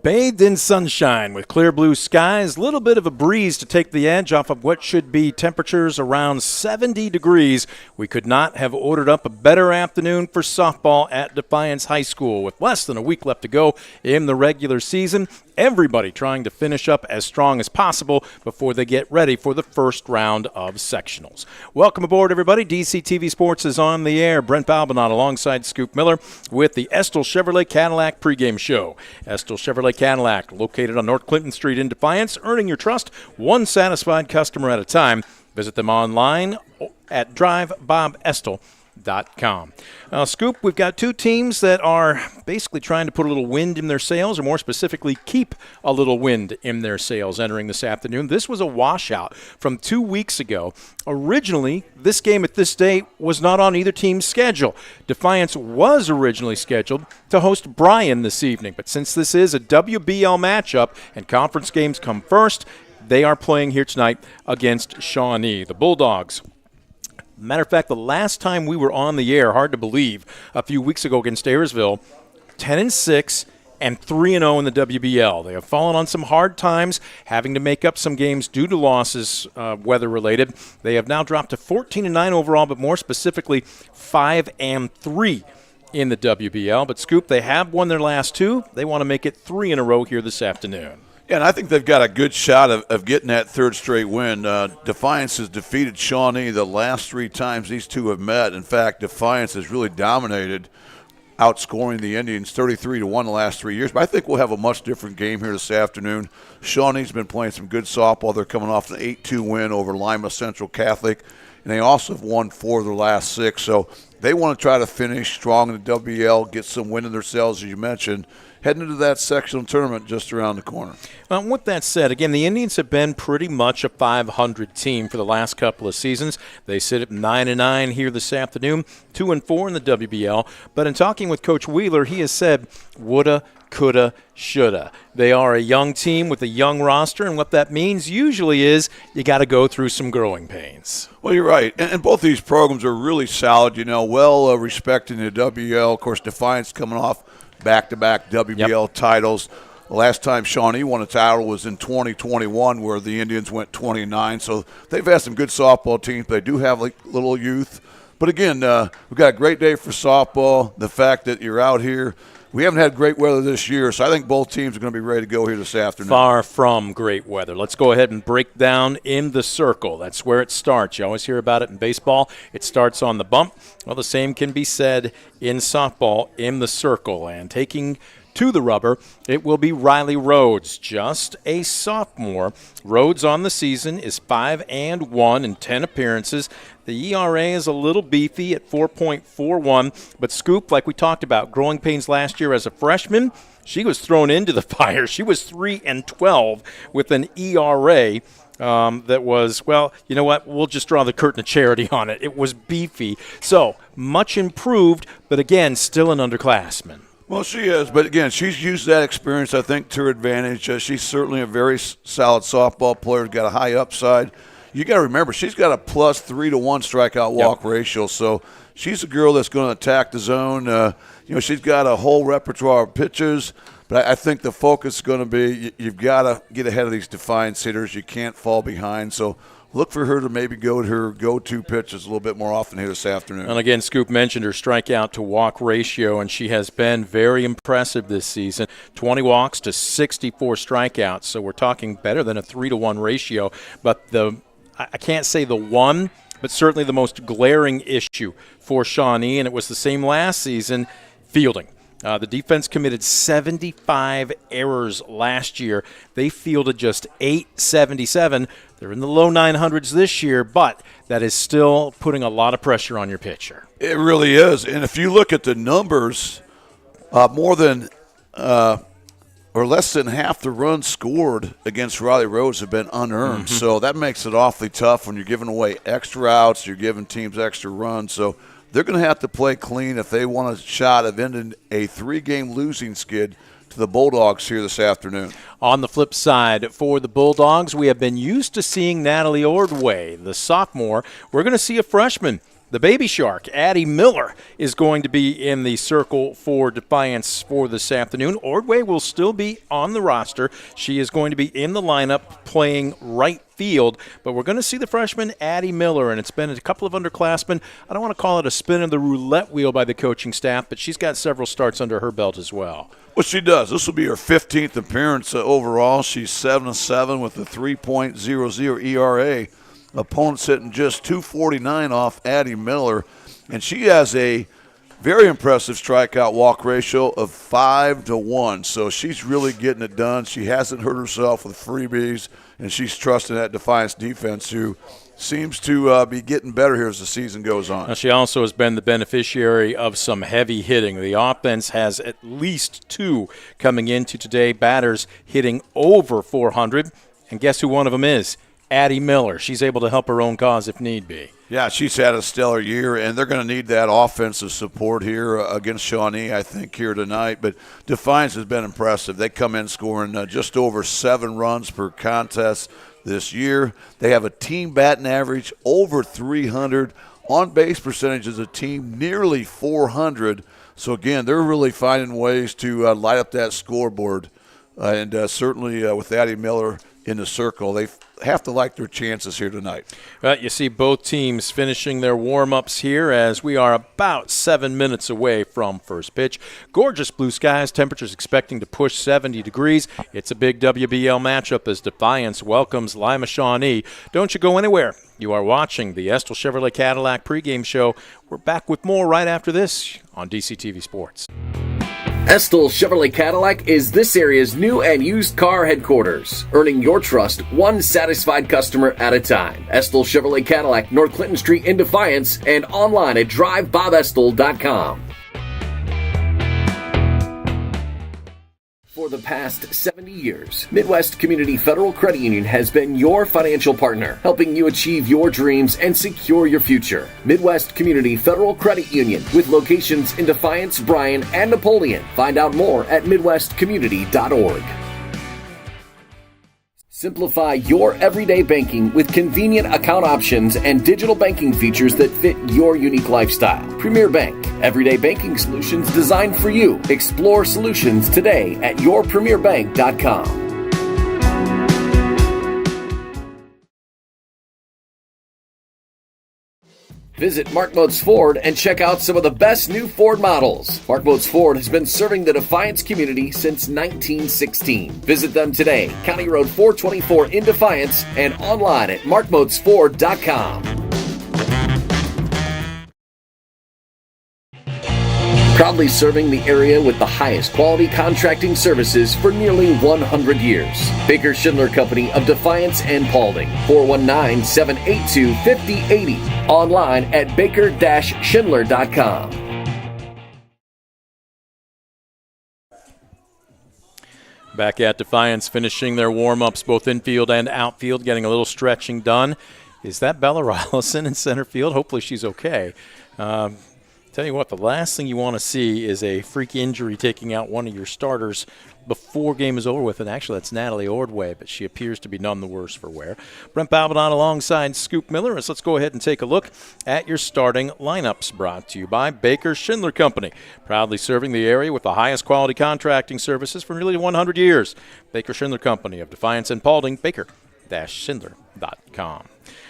Bathed in sunshine with clear blue skies, a little bit of a breeze to take the edge off of what should be temperatures around 70 degrees. We could not have ordered up a better afternoon for softball at Defiance High School. With less than a week left to go in the regular season, everybody trying to finish up as strong as possible before they get ready for the first round of sectionals. Welcome aboard, everybody. DCTV Sports is on the air. Brent Balbinot alongside Scoop Miller with the Estill Chevrolet Cadillac pregame show. Estill Chevrolet Cadillac, located on North Clinton Street in Defiance, earning your trust one satisfied customer at a time. Visit them online at drivebobestill.com. Scoop, we've got two teams that are basically trying to put a little wind in their sails, or more specifically, keep a little wind in their sails entering this afternoon. This was a washout from 2 weeks ago. Originally, this game at this date was not on either team's schedule. Defiance was originally scheduled to host Bryan this evening, but since this is a WBL matchup and conference games come first, they are playing here tonight against Shawnee. The Bulldogs, matter of fact, the last time we were on the air, hard to believe, a few weeks ago against Ayersville, 10-6 and 3-0 in the WBL. They have fallen on some hard times, having to make up some games due to losses, weather-related. They have now dropped to 14-9 overall, but more specifically 5-3 in the WBL. But, Scoop, they have won their last two. They want to make it 3 in a row here this afternoon. Yeah, and I think they've got a good shot of getting that third straight win. Defiance has defeated Shawnee the last 3 times these two have met. In fact, Defiance has really dominated, outscoring the Indians 33-1 the last 3 years. But I think we'll have a much different game here this afternoon. Shawnee's been playing some good softball. They're coming off an 8-2 win over Lima Central Catholic, and they also have won 4 of their last 6. So they want to try to finish strong in the WBL, get some wind in their sails, as you mentioned, heading into that sectional tournament just around the corner. With that said, again, the Indians have been pretty much a 500 team for the last couple of seasons. They sit at 9-9 here this afternoon, 2-4 in the WBL. But in talking with Coach Wheeler, he has said, woulda, coulda, shoulda. They are a young team with a young roster, and what that means usually is you got to go through some growing pains. Well, you're right. And both these programs are really solid, well respecting the WBL. Of course, Defiance coming off back-to-back WBL titles. The last time Shawnee won a title was in 2021, where the Indians went 29. So they've had some good softball teams. They do have a little youth. But again, we've got a great day for softball. The fact that you're out here, we haven't had great weather this year, so I think both teams are going to be ready to go here this afternoon. Far from great weather. Let's go ahead and break down in the circle. That's where it starts. You always hear about it in baseball. It starts on the bump. Well, the same can be said in softball in the circle. And taking to the rubber, it will be Riley Rhodes, just a sophomore. Rhodes on the season is 5-1 in 10 appearances. The ERA is a little beefy at 4.41, but Scoop, like we talked about, growing pains last year as a freshman, she was thrown into the fire. She was 3-12 with an ERA that was, well, you know what? We'll just draw the curtain of charity on it. It was beefy. So, much improved, but again, still an underclassman. Well, she is, but again, she's used that experience, I think, to her advantage. She's certainly a very solid softball player, got a high upside. You got to remember, she's got a plus 3-to-1 strikeout walk ratio, so she's a girl that's going to attack the zone. She's got a whole repertoire of pitches, but I think the focus is going to be you've got to get ahead of these Defiance hitters. You can't fall behind, so look for her to maybe go to her go-to pitches a little bit more often here this afternoon. And again, Scoop mentioned her strikeout-to-walk ratio, and she has been very impressive this season. 20 walks to 64 strikeouts, so we're talking better than a 3-to-1 ratio. But I can't say the one, but certainly the most glaring issue for Shawnee, and it was the same last season, fielding. The defense committed 75 errors last year. They fielded just 877. They're in the low 900s this year, but that is still putting a lot of pressure on your pitcher. It really is. And if you look at the numbers, more than or less than half the runs scored against Riley Rhodes have been unearned. Mm-hmm. So that makes it awfully tough when you're giving away extra outs, you're giving teams extra runs. So they're going to have to play clean if they want a shot of ending a 3-game losing skid to the Bulldogs here this afternoon. On the flip side, for the Bulldogs, we have been used to seeing Natalie Ordway, the sophomore. We're going to see a freshman The baby shark, Addie Miller, is going to be in the circle for Defiance for this afternoon. Ordway will still be on the roster. She is going to be in the lineup playing right field, but we're going to see the freshman Addie Miller, and it's been a couple of underclassmen. I don't want to call it a spin of the roulette wheel by the coaching staff, but she's got several starts under her belt as well. Well, she does. This will be her 15th appearance overall. She's 7-7 with a 3.00 ERA. Opponents hitting just 249 off Addie Miller, and she has a very impressive strikeout walk ratio of 5-1. So she's really getting it done. She hasn't hurt herself with freebies, and she's trusting that Defiance defense, who seems to be getting better here as the season goes on. Now, she also has been the beneficiary of some heavy hitting. The offense has at least 2 coming into today, batters hitting over 400, and guess who one of them is? Addie Miller. She's able to help her own cause if need be. Yeah, she's had a stellar year, and they're going to need that offensive support here against Shawnee, I think, here tonight. But Defiance has been impressive. They come in scoring just over 7 runs per contest this year. They have a team batting average over 300. On-base percentage as a team nearly 400. So, again, they're really finding ways to light up that scoreboard. And certainly with Addie Miller in the circle, they have to like their chances here tonight. You see both teams finishing their warm-ups here as we are about 7 minutes away from first pitch. Gorgeous blue skies, temperatures expecting to push 70 degrees. It's a big WBL matchup as Defiance welcomes Lima Shawnee. Don't you go anywhere. You are watching the Estill Chevrolet Cadillac pregame show. We're back with more right after this on DCTV Sports. Estill Chevrolet Cadillac is this area's new and used car headquarters, earning your trust one satisfied customer at a time. Estill Chevrolet Cadillac, North Clinton Street in Defiance, and online at drivebobestill.com. For the past 70 years, Midwest Community Federal Credit Union has been your financial partner, helping you achieve your dreams and secure your future. Midwest Community Federal Credit Union, with locations in Defiance, Bryan, and Napoleon. Find out more at midwestcommunity.org. Simplify your everyday banking with convenient account options and digital banking features that fit your unique lifestyle. Premier Bank, everyday banking solutions designed for you. Explore solutions today at yourpremierbank.com. Visit Mark Moats Ford and check out some of the best new Ford models. Mark Moats Ford has been serving the Defiance community since 1916. Visit them today, County Road 424 in Defiance, and online at markmoatsford.com. Proudly serving the area with the highest quality contracting services for nearly 100 years. Baker Schindler Company of Defiance and Paulding, 419-782-5080. Online at baker-schindler.com. Back at Defiance, finishing their warm-ups both infield and outfield, getting a little stretching done. Is that Bella Rollison in center field? Hopefully she's okay. Tell you what, the last thing you want to see is a freak injury taking out one of your starters before game is over with, and actually that's Natalie Ordway, but she appears to be none the worse for wear. Brent Balbadon alongside Scoop Miller, as let's go ahead and take a look at your starting lineups, brought to you by Baker Schindler Company, proudly serving the area with the highest quality contracting services for nearly 100 years. Baker Schindler Company of Defiance and Paulding, baker-schindler.com.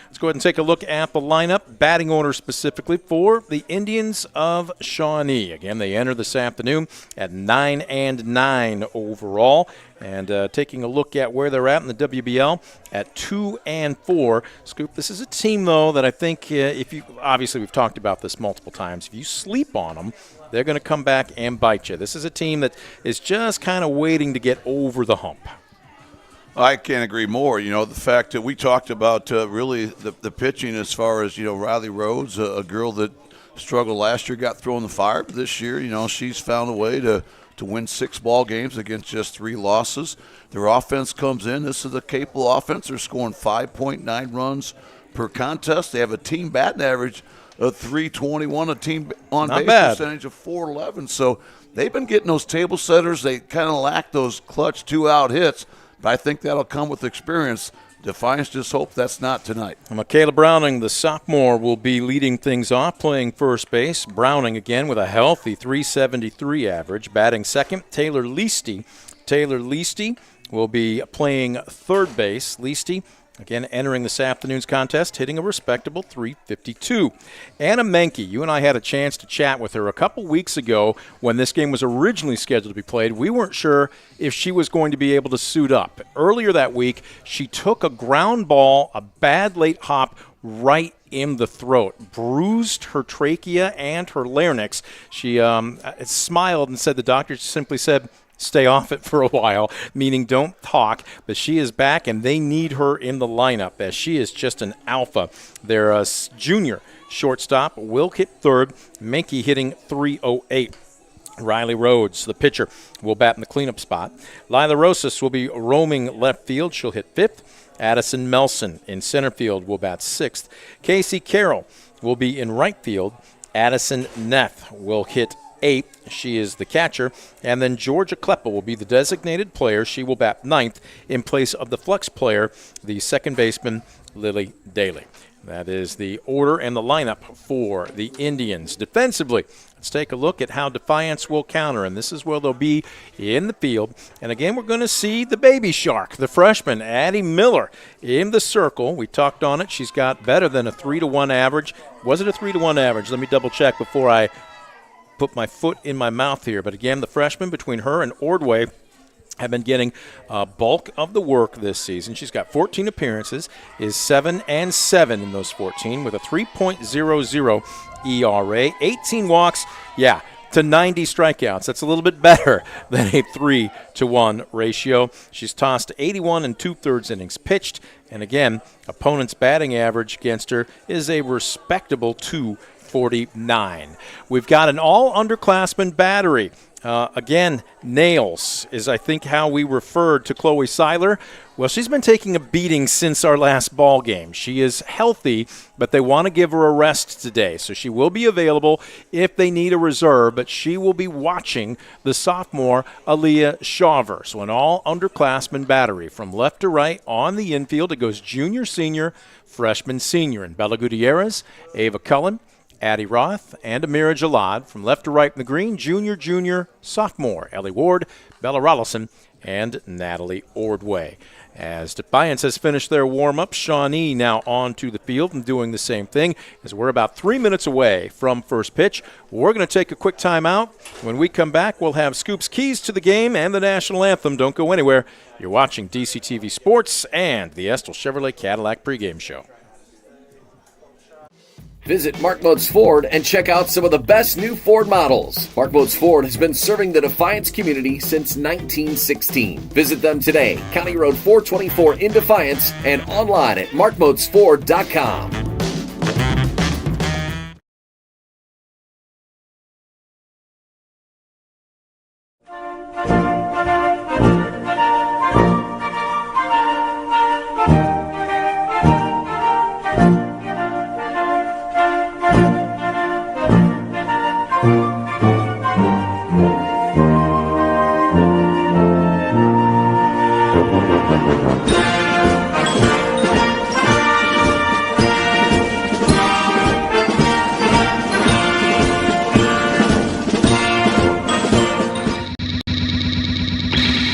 Let's go ahead and take a look at the lineup, batting order specifically for the Indians of Shawnee. Again, they enter this afternoon at 9-9 overall. And taking a look at where they're at in the WBL at 2-4. Scoop, this is a team, though, that I think if you – obviously we've talked about this multiple times. If you sleep on them, they're going to come back and bite you. This is a team that is just kind of waiting to get over the hump. I can't agree more. You know, the fact that we talked about really the pitching as far as, you know, Riley Rhodes, a girl that struggled last year, got thrown in the fire. But this year, you know, she's found a way to win 6 ball games against just 3 losses. Their offense comes in. This is a capable offense. They're scoring 5.9 runs per contest. They have a team batting average of 321, a team on-base percentage of 411. So they've been getting those table setters. They kind of lack those clutch 2-out hits. But I think that'll come with experience. Defiance just hope that's not tonight. Michaela Browning, the sophomore, will be leading things off, playing first base. Browning again with a healthy .373 average. Batting second, Taylor Leasty. Taylor Leasty will be playing third base. Leasty, again, entering this afternoon's contest, hitting a respectable .352. Anna Menke, you and I had a chance to chat with her a couple weeks ago when this game was originally scheduled to be played. We weren't sure if she was going to be able to suit up. Earlier that week, she took a ground ball, a bad late hop, right in the throat, bruised her trachea and her larynx. She smiled and said the doctor simply said, stay off it for a while, meaning don't talk. But she is back, and they need her in the lineup as she is just an alpha. Their junior shortstop will hit third, Menke hitting .308. Riley Rhodes, the pitcher, will bat in the cleanup spot. Lila Rosas will be roaming left field. She'll hit fifth. Addison Melson in center field will bat sixth. Casey Carroll will be in right field. Addison Neff will hit eighth. She is the catcher. And then Georgia Kleppa will be the designated player. She will bat ninth in place of the flex player, the second baseman, Lily Daly. That is the order and the lineup for the Indians. Defensively, let's take a look at how Defiance will counter, and this is where they'll be in the field. And again, we're going to see the baby shark, the freshman, Addie Miller, in the circle. We talked on it. She's got better than a 3-to-1 average. Was it a 3-to-1 average? Let me double check before I put my foot in my mouth here. But again, the freshman, between her and Ordway, have been getting bulk of the work this season. She's got 14 appearances, is 7-7 in those 14 with a 3.00 ERA, 18 walks, to 90 strikeouts. That's a little bit better than a 3-to-1 ratio. She's tossed 81 2/3 innings pitched, and again, opponent's batting average against her is a respectable 249. We've got an all-underclassmen battery. Again, nails is, I think, how we referred to Chloe Seiler. Well, she's been taking a beating since our last ball game. She is healthy, but they want to give her a rest today. So she will be available if they need a reserve, but she will be watching the sophomore Aaliyah Shaver. So an all-underclassmen battery from left to right on the infield. It goes junior, senior, freshman, senior. And Bella Gutierrez, Ava Cullen, Addie Roth, and Amira Jalad. From left to right in the green, junior, sophomore, Ellie Ward, Bella Rollison, and Natalie Ordway. As Defiance has finished their warm-up, Shawnee now onto the field and doing the same thing as we're about 3 minutes away from first pitch. We're going to take a quick timeout. When we come back, we'll have Scoop's keys to the game and the national anthem. Don't go anywhere. You're watching DCTV Sports and the Estill Chevrolet Cadillac pregame show. Visit Mark Moats Ford and check out some of the best new Ford models. Mark Moats Ford has been serving the Defiance community since 1916. Visit them today, County Road 424 in Defiance, and online at markmoatsford.com.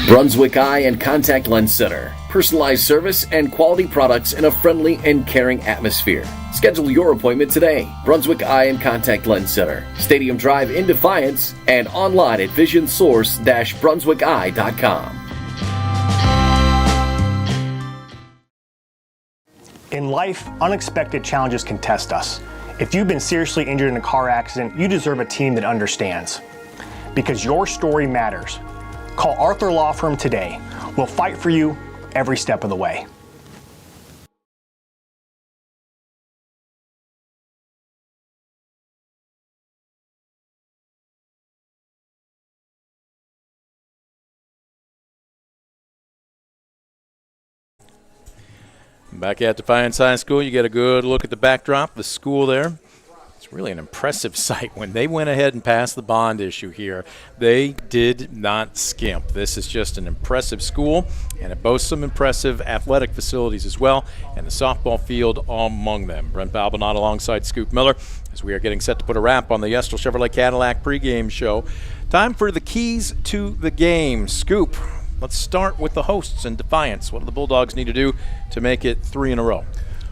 Brunswick Eye and Contact Lens Center. Personalized service and quality products in a friendly and caring atmosphere. Schedule your appointment today. Brunswick Eye and Contact Lens Center. Stadium Drive in Defiance and online at visionsource-brunswickeye.com. In life, unexpected challenges can test us. If you've been seriously injured in a car accident, you deserve a team that understands. Because your story matters. Call Arthur Law Firm today. We'll fight for you every step of the way. Back at Defiance High School, you get a good look at the backdrop, the school there. It's really an impressive sight. When they went ahead and passed the bond issue here, they did not skimp. This is just an impressive school, and it boasts some impressive athletic facilities as well, and the softball field among them. Brent Balbinot alongside Scoop Miller as we are getting set to put a wrap on the Yestel Chevrolet Cadillac pregame show. Time for the keys to the game. Scoop, let's start with the hosts in Defiance. What do the Bulldogs need to do to make it 3 in a row?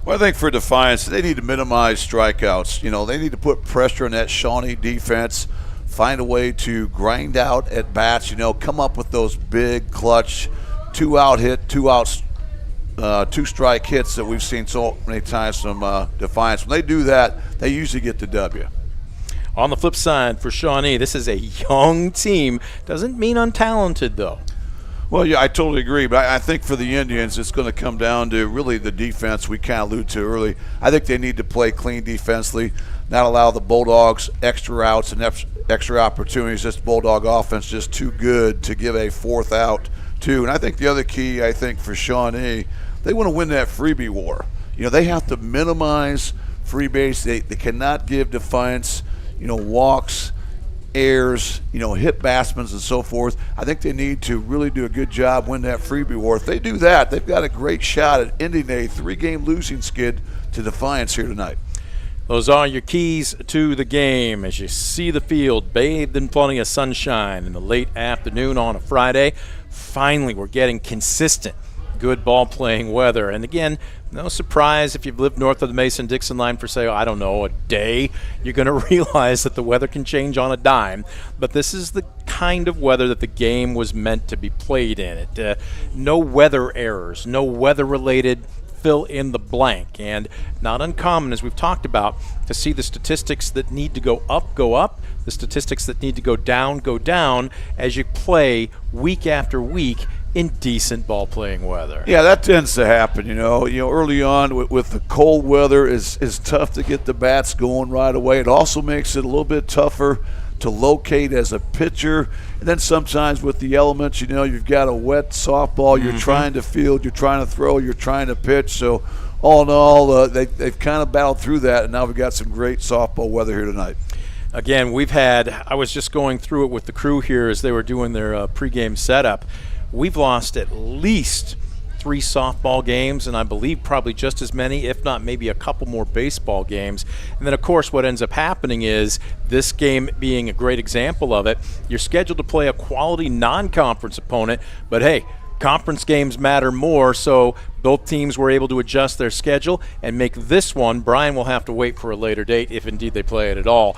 Well, I think for Defiance, they need to minimize strikeouts. They need to put pressure on that Shawnee defense, find a way to grind out at bats, come up with those big clutch 2-out hit, 2-strike hits that we've seen so many times from Defiance. When they do that, they usually get the W. On the flip side for Shawnee, this is a young team. Doesn't mean untalented, though. Well, yeah, I totally agree. But I think for the Indians, it's going to come down to really the defense we kind of alluded to early. I think they need to play clean defensively, not allow the Bulldogs extra outs and extra opportunities. This Bulldog offense just too good to give a 4th out to. And I think the other key, for Shawnee, they want to win that freebie war. They have to minimize free base. They cannot give Defiance, walks, errors, hit batsmen and so forth. I think they need to really do a good job win that freebie war. If they do that, they've got a great shot at ending a 3-game losing skid to Defiance here tonight. Those are your keys to the game as you see the field bathed in plenty of sunshine in the late afternoon on a Friday. Finally, we're getting consistent, good ball-playing weather. And again, no surprise if you've lived north of the Mason-Dixon line for, say, a day, you're going to realize that the weather can change on a dime. But this is the kind of weather that the game was meant to be played in. No weather errors, no weather-related fill in the blank. And not uncommon, as we've talked about, to see the statistics that need to go up, the statistics that need to go down as you play week after week in decent ball-playing weather. Yeah, that tends to happen, early on with the cold weather is tough to get the bats going right away. It also makes it a little bit tougher to locate as a pitcher. And then sometimes with the elements, you've got a wet softball, you're trying to field, you're trying to throw, you're trying to pitch. So all in all, they've kind of battled through that, and now we've got some great softball weather here tonight. Again, I was just going through it with the crew here as they were doing their pregame setup. We've lost at least 3 softball games, and I believe probably just as many, if not maybe a couple more baseball games. And then, of course, what ends up happening is, this game being a great example of it, you're scheduled to play a quality non-conference opponent, but hey, conference games matter more, so both teams were able to adjust their schedule and make this one. Brian will have to wait for a later date if indeed they play it at all.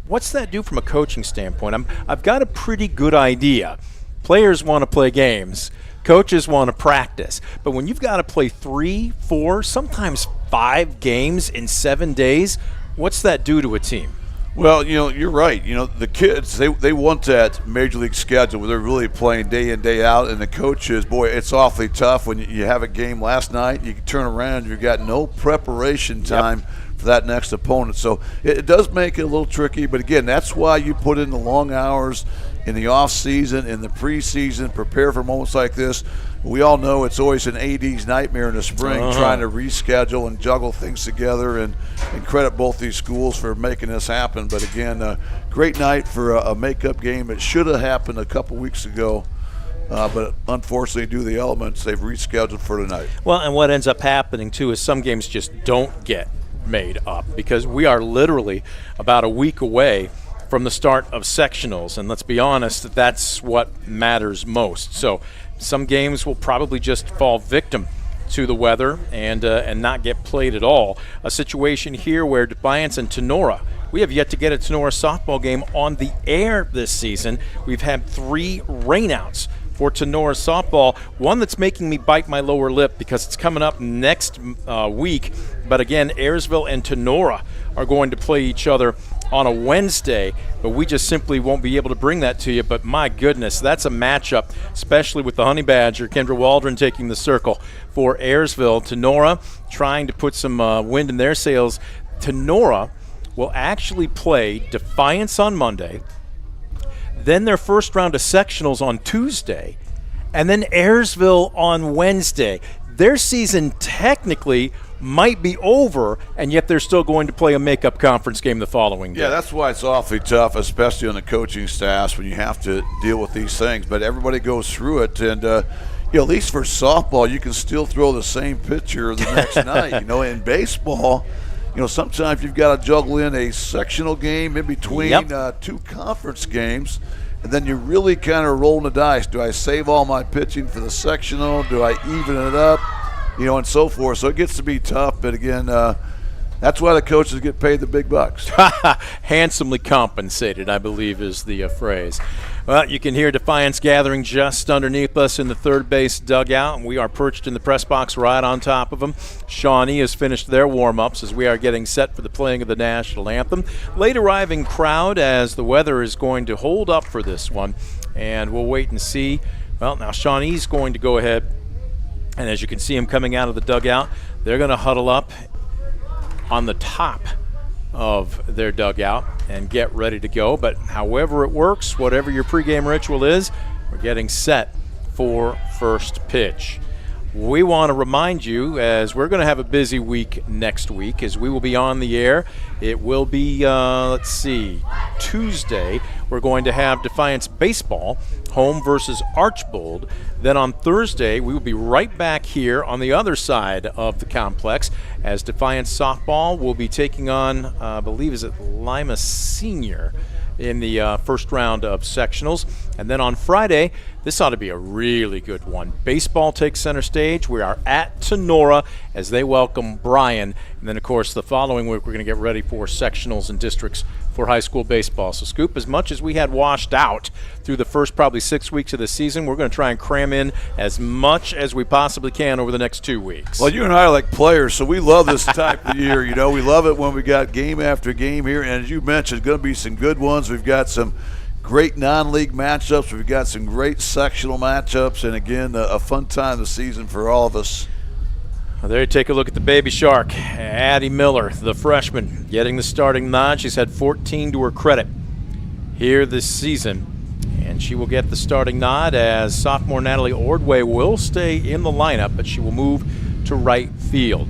What's that do from a coaching standpoint? I've got a pretty good idea. Players want to play games. Coaches want to practice. But when you've got to play 3, 4, sometimes 5 games in 7 days, what's that do to a team? Well, you're right. The kids, they want that major league schedule where they're really playing day in, day out. And the coaches, boy, it's awfully tough when you have a game last night. You turn around, you've got no preparation time for that next opponent. So it does make it a little tricky. But, again, that's why you put in the long hours in the off season, in the preseason, prepare for moments like this. We all know it's always an AD's nightmare in the spring trying to reschedule and juggle things together, and credit both these schools for making this happen. But again, a great night for a makeup game. It should have happened a couple weeks ago, but unfortunately, due to the elements, they've rescheduled for tonight. Well, and what ends up happening, too, is some games just don't get made up because we are literally about a week away from the start of sectionals, and let's be honest, that's what matters most. So some games will probably just fall victim to the weather and not get played at all. A situation here where Defiance and Tenora, we have yet to get a Tenora softball game on the air this season. We've had 3 rainouts for Tenora softball, one that's making me bite my lower lip because it's coming up next week. But again, Ayersville and Tenora are going to play each other on a Wednesday, but we just simply won't be able to bring that to you. But my goodness, that's a matchup, especially with the Honey Badger, Kendra Waldron taking the circle for Ayersville. Tenora trying to put some wind in their sails. Tenora will actually play Defiance on Monday, then their first round of sectionals on Tuesday, and then Ayersville on Wednesday. Their season technically might be over, and yet they're still going to play a makeup conference game the following day. Yeah, that's why it's awfully tough, especially on the coaching staffs when you have to deal with these things. But everybody goes through it, and at least for softball, you can still throw the same pitcher the next night. In baseball, sometimes you've got to juggle in a sectional game in between two conference games, and then you're really kind of rolling the dice. Do I save all my pitching for the sectional? Do I even it up? And so forth. So it gets to be tough. But again, that's why the coaches get paid the big bucks. Handsomely compensated, I believe, is the phrase. Well, you can hear Defiance gathering just underneath us in the third base dugout, and we are perched in the press box right on top of them. Shawnee has finished their warm-ups as we are getting set for the playing of the national anthem. Late arriving crowd as the weather is going to hold up for this one, and we'll wait and see. Well, now Shawnee's going to go ahead, and as you can see him coming out of the dugout, they're going to huddle up on the top of their dugout and get ready to go. But however it works, whatever your pregame ritual is, we're getting set for first pitch. We want to remind you, as we're going to have a busy week next week, as we will be on the air. It will be, Tuesday. We're going to have Defiance baseball, home versus Archbold. Then on Thursday, we will be right back here on the other side of the complex as Defiance softball will be taking on, I believe, is it Lima Senior in the first round of sectionals. And then on Friday, this ought to be a really good one. Baseball takes center stage. We are at Tenora as they welcome Bryan. And then, of course, the following week, we're going to get ready for sectionals and districts for high school baseball. So, Scoop, as much as we had washed out through the first probably 6 weeks of the season, we're going to try and cram in as much as we possibly can over the next 2 weeks. Well, you and I are like players, so we love this type of year. We love it when we got game after game here. And as you mentioned, going to be some good ones. We've got some great non-league matchups. We've got some great sectional matchups. And, again, a fun time of the season for all of us. Well, there you take a look at the baby shark. Addie Miller, the freshman, getting the starting nod. She's had 14 to her credit here this season. And she will get the starting nod as sophomore Natalie Ordway will stay in the lineup, but she will move to right field.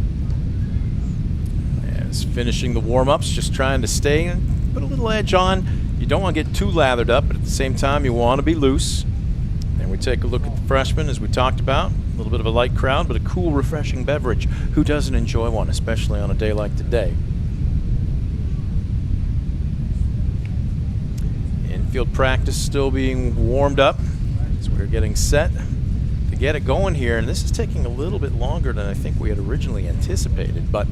As finishing the warm-ups, just trying to stay and put a little edge on. You don't want to get too lathered up, but at the same time, you want to be loose. And we take a look at the freshmen, as we talked about. A little bit of a light crowd, but a cool, refreshing beverage. Who doesn't enjoy one, especially on a day like today? Infield practice still being warmed up as we're getting set to get it going here. And this is taking a little bit longer than I think we had originally anticipated, but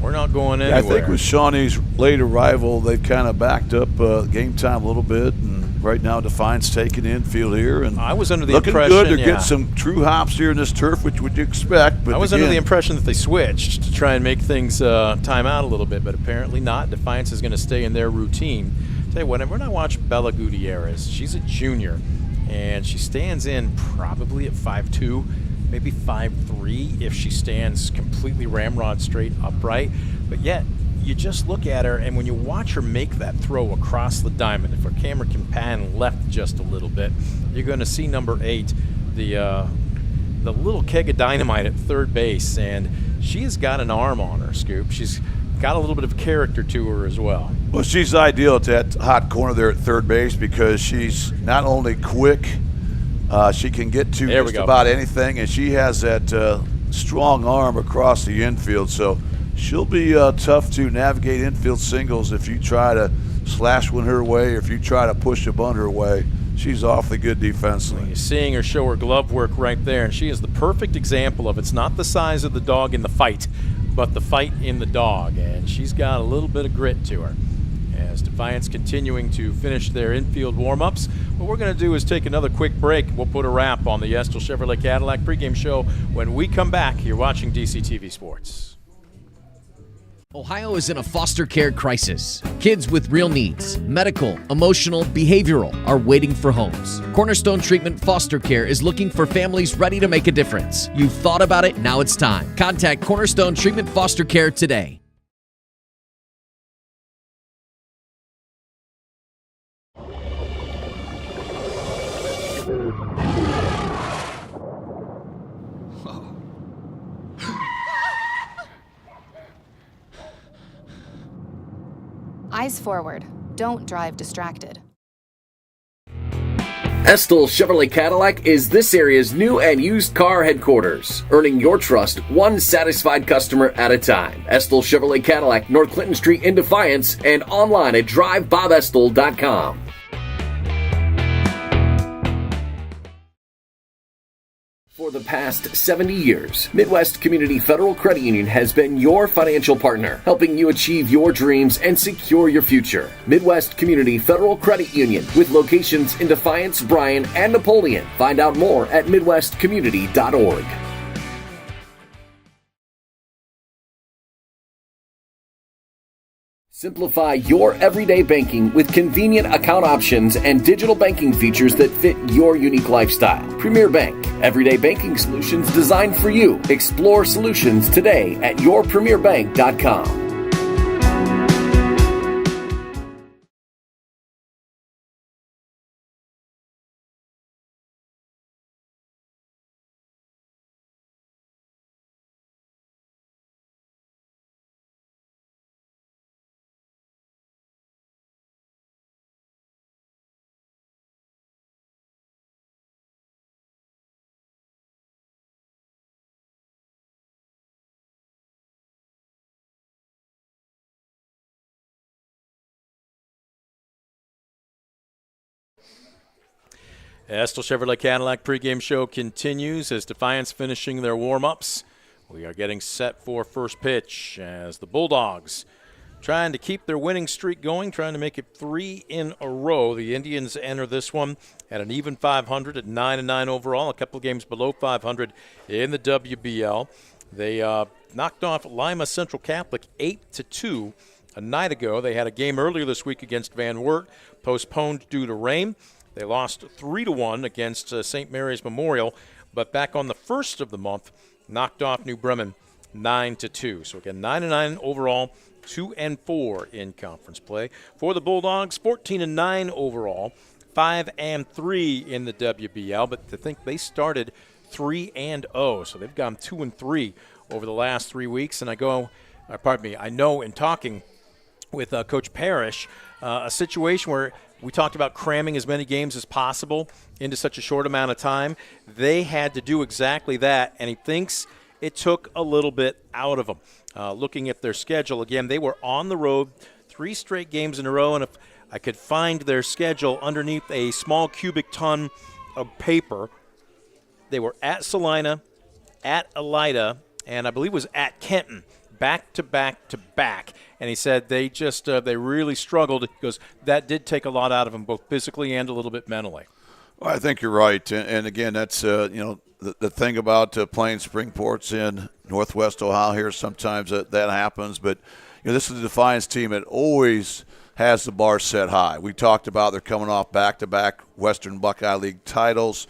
we're not going anywhere. I think with Shawnee's late arrival, they've kind of backed up game time a little bit, and right now Defiance taking the infield here. And I was under the looking impression, good. They're getting some true hops here in this turf, which would you expect. But I was under the impression that they switched to try and make things time out a little bit, but apparently not. Defiance is going to stay in their routine. Tell you what, when I watch Bella Gutierrez, she's a junior, and she stands in probably at 5'2", maybe 5'3", if she stands completely ramrod straight upright. But yet, you just look at her, and when you watch her make that throw across the diamond, if our camera can pan left just a little bit, you're going to see number 8, the little keg of dynamite at third base, and she has got an arm on her, Scoop. She's got a little bit of character to her as well. Well, she's ideal at that hot corner there at third base because she's not only quick, she can get to just about anything, and she has that strong arm across the infield. So she'll be tough to navigate infield singles if you try to slash one her way or if you try to push a bunt her way. She's awfully good defensively. You're seeing her show her glove work right there, and she is the perfect example of it's not the size of the dog in the fight, but the fight in the dog, and she's got a little bit of grit to her. As Defiance continuing to finish their infield warm-ups, what we're going to do is take another quick break. We'll put a wrap on the Estill Chevrolet Cadillac pregame show when we come back. You're watching DCTV Sports. Ohio is in a foster care crisis. Kids with real needs, medical, emotional, behavioral, are waiting for homes. Cornerstone Treatment Foster Care is looking for families ready to make a difference. You've thought about it, now it's time. Contact Cornerstone Treatment Foster Care today. Eyes forward. Don't drive distracted. Estill Chevrolet Cadillac is this area's new and used car headquarters, earning your trust one satisfied customer at a time. Estill Chevrolet Cadillac, North Clinton Street in Defiance, and online at drivebobestill.com. For the past 70 years, Midwest Community Federal Credit Union has been your financial partner, helping you achieve your dreams and secure your future. Midwest Community Federal Credit Union, with locations in Defiance, Bryan, and Napoleon. Find out more at midwestcommunity.org. Simplify your everyday banking with convenient account options and digital banking features that fit your unique lifestyle. Premier Bank, everyday banking solutions designed for you. Explore solutions today at yourpremierbank.com. Estill Chevrolet Cadillac pregame show continues as Defiance finishing their warm-ups. We are getting set for first pitch as the Bulldogs trying to keep their winning streak going, trying to make it 3 in a row. The Indians enter this one at an even 500 at 9-9 overall, a couple of games below 500 in the WBL. They knocked off Lima Central Catholic 8-2 a night ago. They had a game earlier this week against Van Wert, postponed due to rain. They lost 3-1 against St. Mary's Memorial, but back on the first of the month, knocked off New Bremen 9-2. So again, 9-9 overall, 2-4 in conference play. For the Bulldogs, 14-9 overall, 5-3 in the WBL. But to think they started 3-0, so they've gone 2-3 over the last 3 weeks. And I know in talking with Coach Parrish, a situation where we talked about cramming as many games as possible into such a short amount of time. They had to do exactly that, and he thinks it took a little bit out of them. Looking at their schedule, again, they were on the road 3 straight games in a row, and if I could find their schedule underneath a small cubic ton of paper, they were at Salina, at Elida, and I believe it was at Kenton. Back to back to back. And he said they really struggled. He goes, that did take a lot out of them, both physically and a little bit mentally. Well, I think you're right. And again, that's, the thing about playing spring ports in Northwest Ohio here, sometimes that happens. But, this is a Defiance team that always has the bar set high. We talked about they're coming off back-to-back Western Buckeye League titles.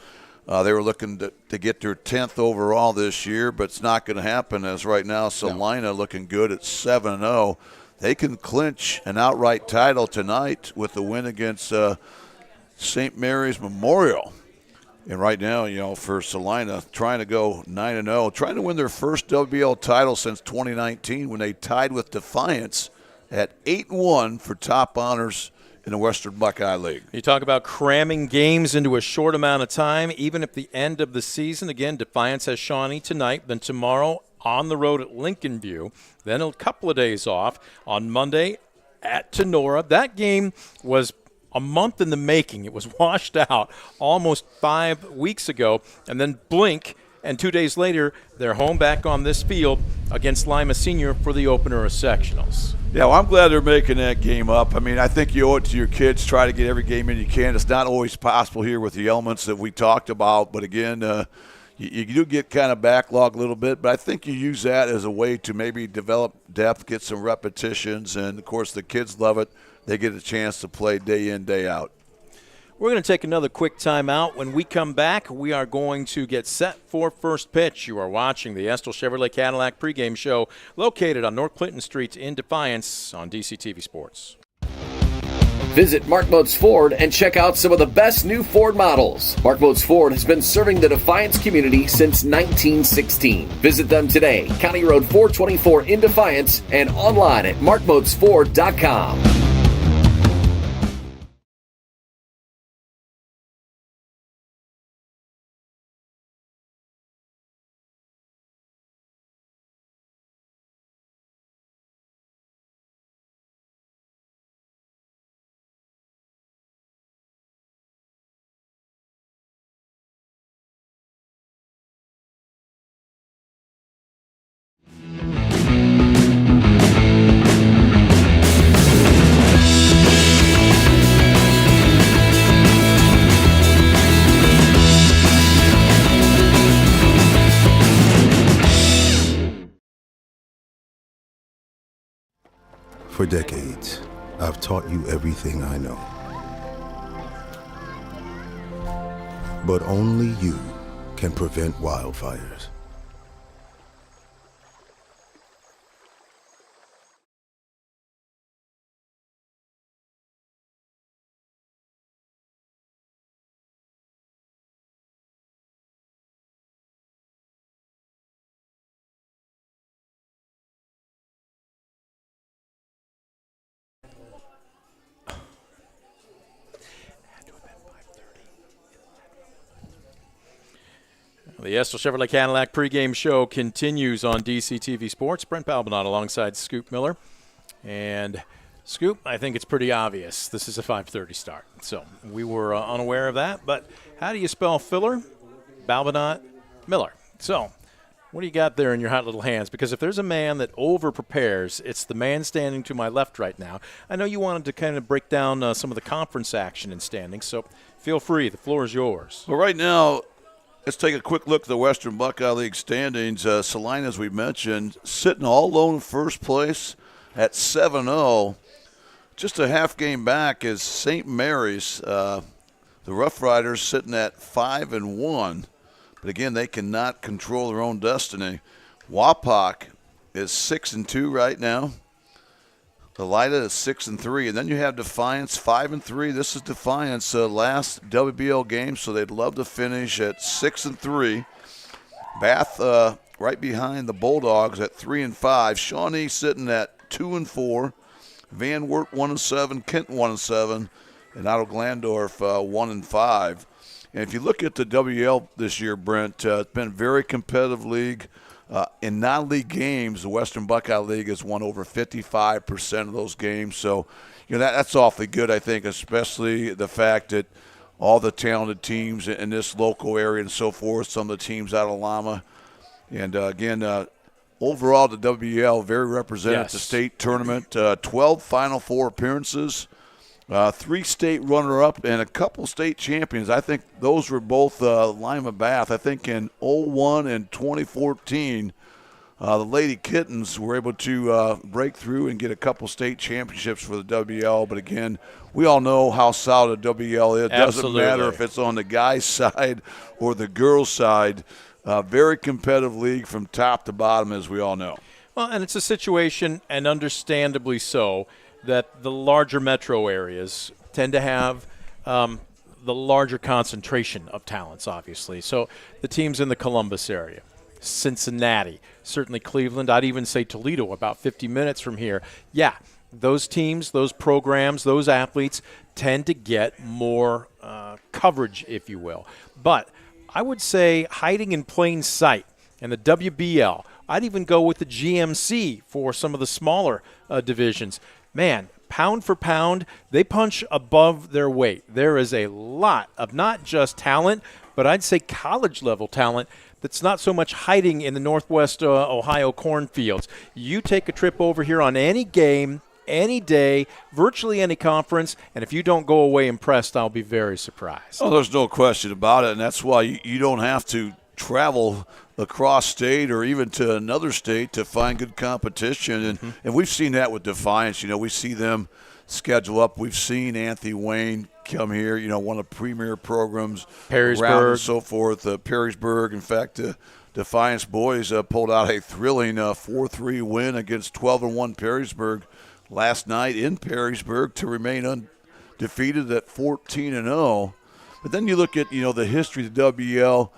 They were looking to get their 10th overall this year, but it's not going to happen as right now Salina looking good at 7-0. They can clinch an outright title tonight with the win against St. Mary's Memorial. And right now, for Salina, trying to go 9-0, trying to win their first WBL title since 2019 when they tied with Defiance at 8-1 for top honors in the Western Buckeye League. You talk about cramming games into a short amount of time, even at the end of the season. Again, Defiance has Shawnee tonight, then tomorrow on the road at Lincoln View, then a couple of days off on Monday at Tenora. That game was a month in the making. It was washed out almost 5 weeks ago, and then blink, and 2 days later, they're home back on this field against Lima Senior for the opener of sectionals. Yeah, well, I'm glad they're making that game up. I mean, I think you owe it to your kids. Try to get every game in you can. It's not always possible here with the elements that we talked about. But, again, you do get kind of backlog a little bit. But I think you use that as a way to maybe develop depth, get some repetitions. And, of course, the kids love it. They get a chance to play day in, day out. We're going to take another quick timeout. When we come back, we are going to get set for first pitch. You are watching the Estill Chevrolet Cadillac pregame show located on North Clinton Street in Defiance on DCTV Sports. Visit Mark Moats Ford and check out some of the best new Ford models. Mark Moats Ford has been serving the Defiance community since 1916. Visit them today, County Road 424 in Defiance, and online at markmoatsford.com. For decades, I've taught you everything I know. But only you can prevent wildfires. The Estill Chevrolet Cadillac pregame show continues on DCTV Sports. Brent Balbinot alongside Scoop Miller. And Scoop, I think it's pretty obvious this is a 5:30 start. So we were unaware of that. But how do you spell filler? Balbinot, Miller. So what do you got there in your hot little hands? Because if there's a man that over-prepares, it's the man standing to my left right now. I know you wanted to kind of break down some of the conference action and standings, so feel free. The floor is yours. Well, right now, let's take a quick look at the Western Buckeye League standings. Salina, as we mentioned, sitting all alone in first place at 7-0. Just a half game back is St. Mary's. The Rough Riders sitting at 5-1. But again, they cannot control their own destiny. Wapak is 6-2 right now. Elida is 6-3, and then you have Defiance 5-3. This is Defiance last WBL game, so they'd love to finish at 6-3. Bath right behind the Bulldogs at 3-5. Shawnee sitting at 2-4. Van Wert 1-7. Kent 1-7, and Otto Glandorf 1-5. And if you look at the WL this year, Brent, it's been a very competitive league. In non-league games, the Western Buckeye League has won over 55% of those games. So, that's awfully good, I think, especially the fact that all the talented teams in this local area and so forth, some of the teams out of Lama. And, again, overall, the WL very represented at the state tournament. 12 Final Four appearances. 3 state runner-up and a couple state champions. I think those were both Lima Bath. I think in 01 and 2014, the Lady Kittens were able to break through and get a couple state championships for the WL. But, again, we all know how solid the WL is. It doesn't matter if it's on the guys' side or the girls' side. Very competitive league from top to bottom, as we all know. Well, and it's a situation, and understandably so, that the larger metro areas tend to have the larger concentration of talents, obviously. So the teams in the Columbus area, Cincinnati, certainly Cleveland, I'd even say Toledo, about 50 minutes from here. Yeah, those teams, those programs, those athletes tend to get more coverage, if you will. But I would say hiding in plain sight in the WBL, I'd even go with the GMC for some of the smaller divisions. Man, pound for pound, they punch above their weight. There is a lot of not just talent, but I'd say college-level talent that's not so much hiding in the Northwest Ohio cornfields. You take a trip over here on any game, any day, virtually any conference, and if you don't go away impressed, I'll be very surprised. Oh, there's no question about it, and that's why you don't have to travel across state or even to another state to find good competition. And we've seen that with Defiance. We see them schedule up. We've seen Anthony Wayne come here, one of the premier programs around and so forth. Perrysburg, in fact, Defiance boys pulled out a thrilling 4-3 win against 12-1 Perrysburg last night in Perrysburg to remain undefeated at 14-0. But then you look at, the history of the WL.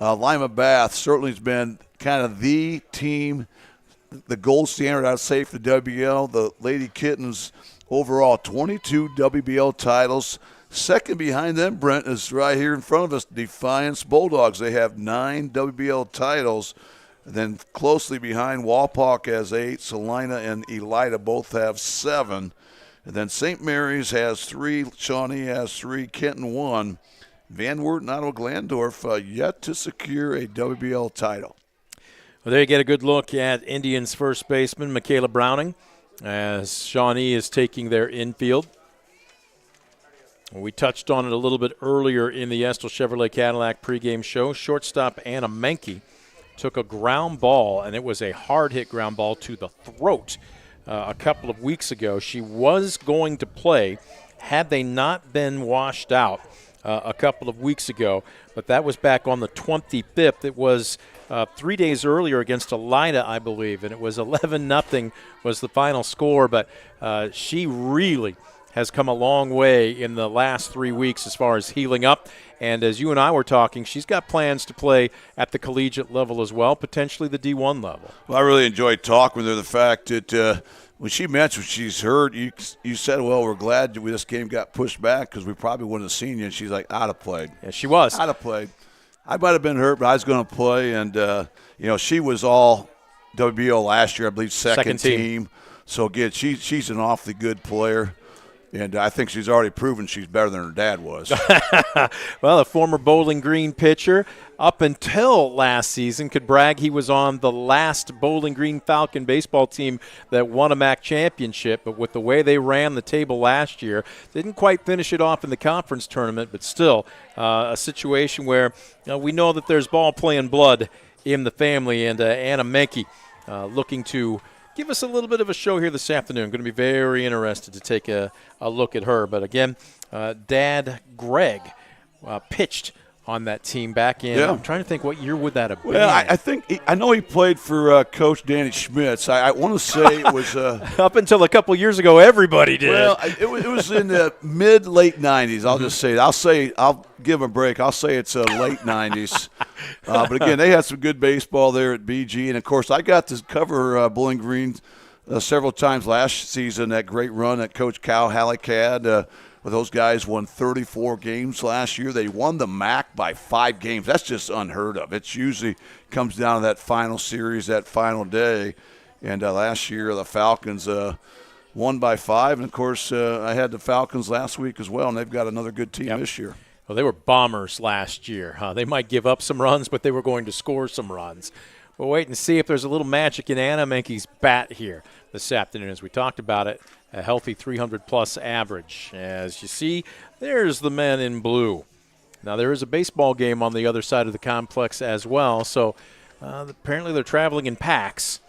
Lima Bath certainly has been kind of the team, the gold standard, I'd say, for the WL. The Lady Kittens overall 22 WBL titles. Second behind them, Brent, is right here in front of us, Defiance Bulldogs. They have 9 WBL titles. And then closely behind, Walpock has 8. Salina and Elida both have 7. And then St. Mary's has 3. Shawnee has 3. Kenton 1. Van Wert and Otto Glandorf yet to secure a WBL title. Well, there you get a good look at Indians' first baseman, Michaela Browning, as Shawnee is taking their infield. We touched on it a little bit earlier in the Estill Chevrolet Cadillac pregame show. Shortstop Anna Menke took a ground ball, and it was a hard-hit ground ball to the throat a couple of weeks ago. She was going to play had they not been washed out a couple of weeks ago, but that was back on the 25th. It was 3 days earlier against Elida, I believe, and it was 11-0 was the final score, but she really has come a long way in the last 3 weeks as far as healing up. And as you and I were talking, she's got plans to play at the collegiate level as well, potentially the D1 level. Well, I really enjoyed talking with her. The fact that when she mentioned she's hurt, you said, well, we're glad that this game got pushed back because we probably wouldn't have seen you. And she's like, I'd have played. Yeah, she was. I'd have played. I might have been hurt, but I was going to play. And, she was all WBO last year, I believe, second team. So, again, she's an awfully good player. And I think she's already proven she's better than her dad was. Well, a former Bowling Green pitcher up until last season could brag he was on the last Bowling Green Falcon baseball team that won a MAC championship. But with the way they ran the table last year, didn't quite finish it off in the conference tournament, but still a situation where we know that there's ball playing blood in the family. And Anna Menke looking to give us a little bit of a show here this afternoon. Going to be very interested to take a look at her. But again, Dad Greg pitched on that team back in. Yeah. I'm trying to think what year would that have been. Well, I know he played for Coach Danny Schmitz. I want to say it was up until a couple years ago, everybody did. Well, it was in the mid-late 90s. I'll just say it. I'll give him a break. I'll say it's late 90s. But again, they had some good baseball there at BG, and of course, I got to cover Bowling Green several times last season. That great run that Coach Cal Halleck had. Those guys won 34 games last year. They won the MAC by 5 games. That's just unheard of. It usually comes down to that final series, that final day. And last year, the Falcons won by 5. And, of course, I had the Falcons last week as well, and they've got another good team this year. Well, they were bombers last year. They might give up some runs, but they were going to score some runs. We'll wait and see if there's a little magic in Anna Menke's bat here this afternoon. As we talked about it, a healthy 300-plus average. As you see, there's the men in blue. Now, there is a baseball game on the other side of the complex as well, so apparently they're traveling in packs.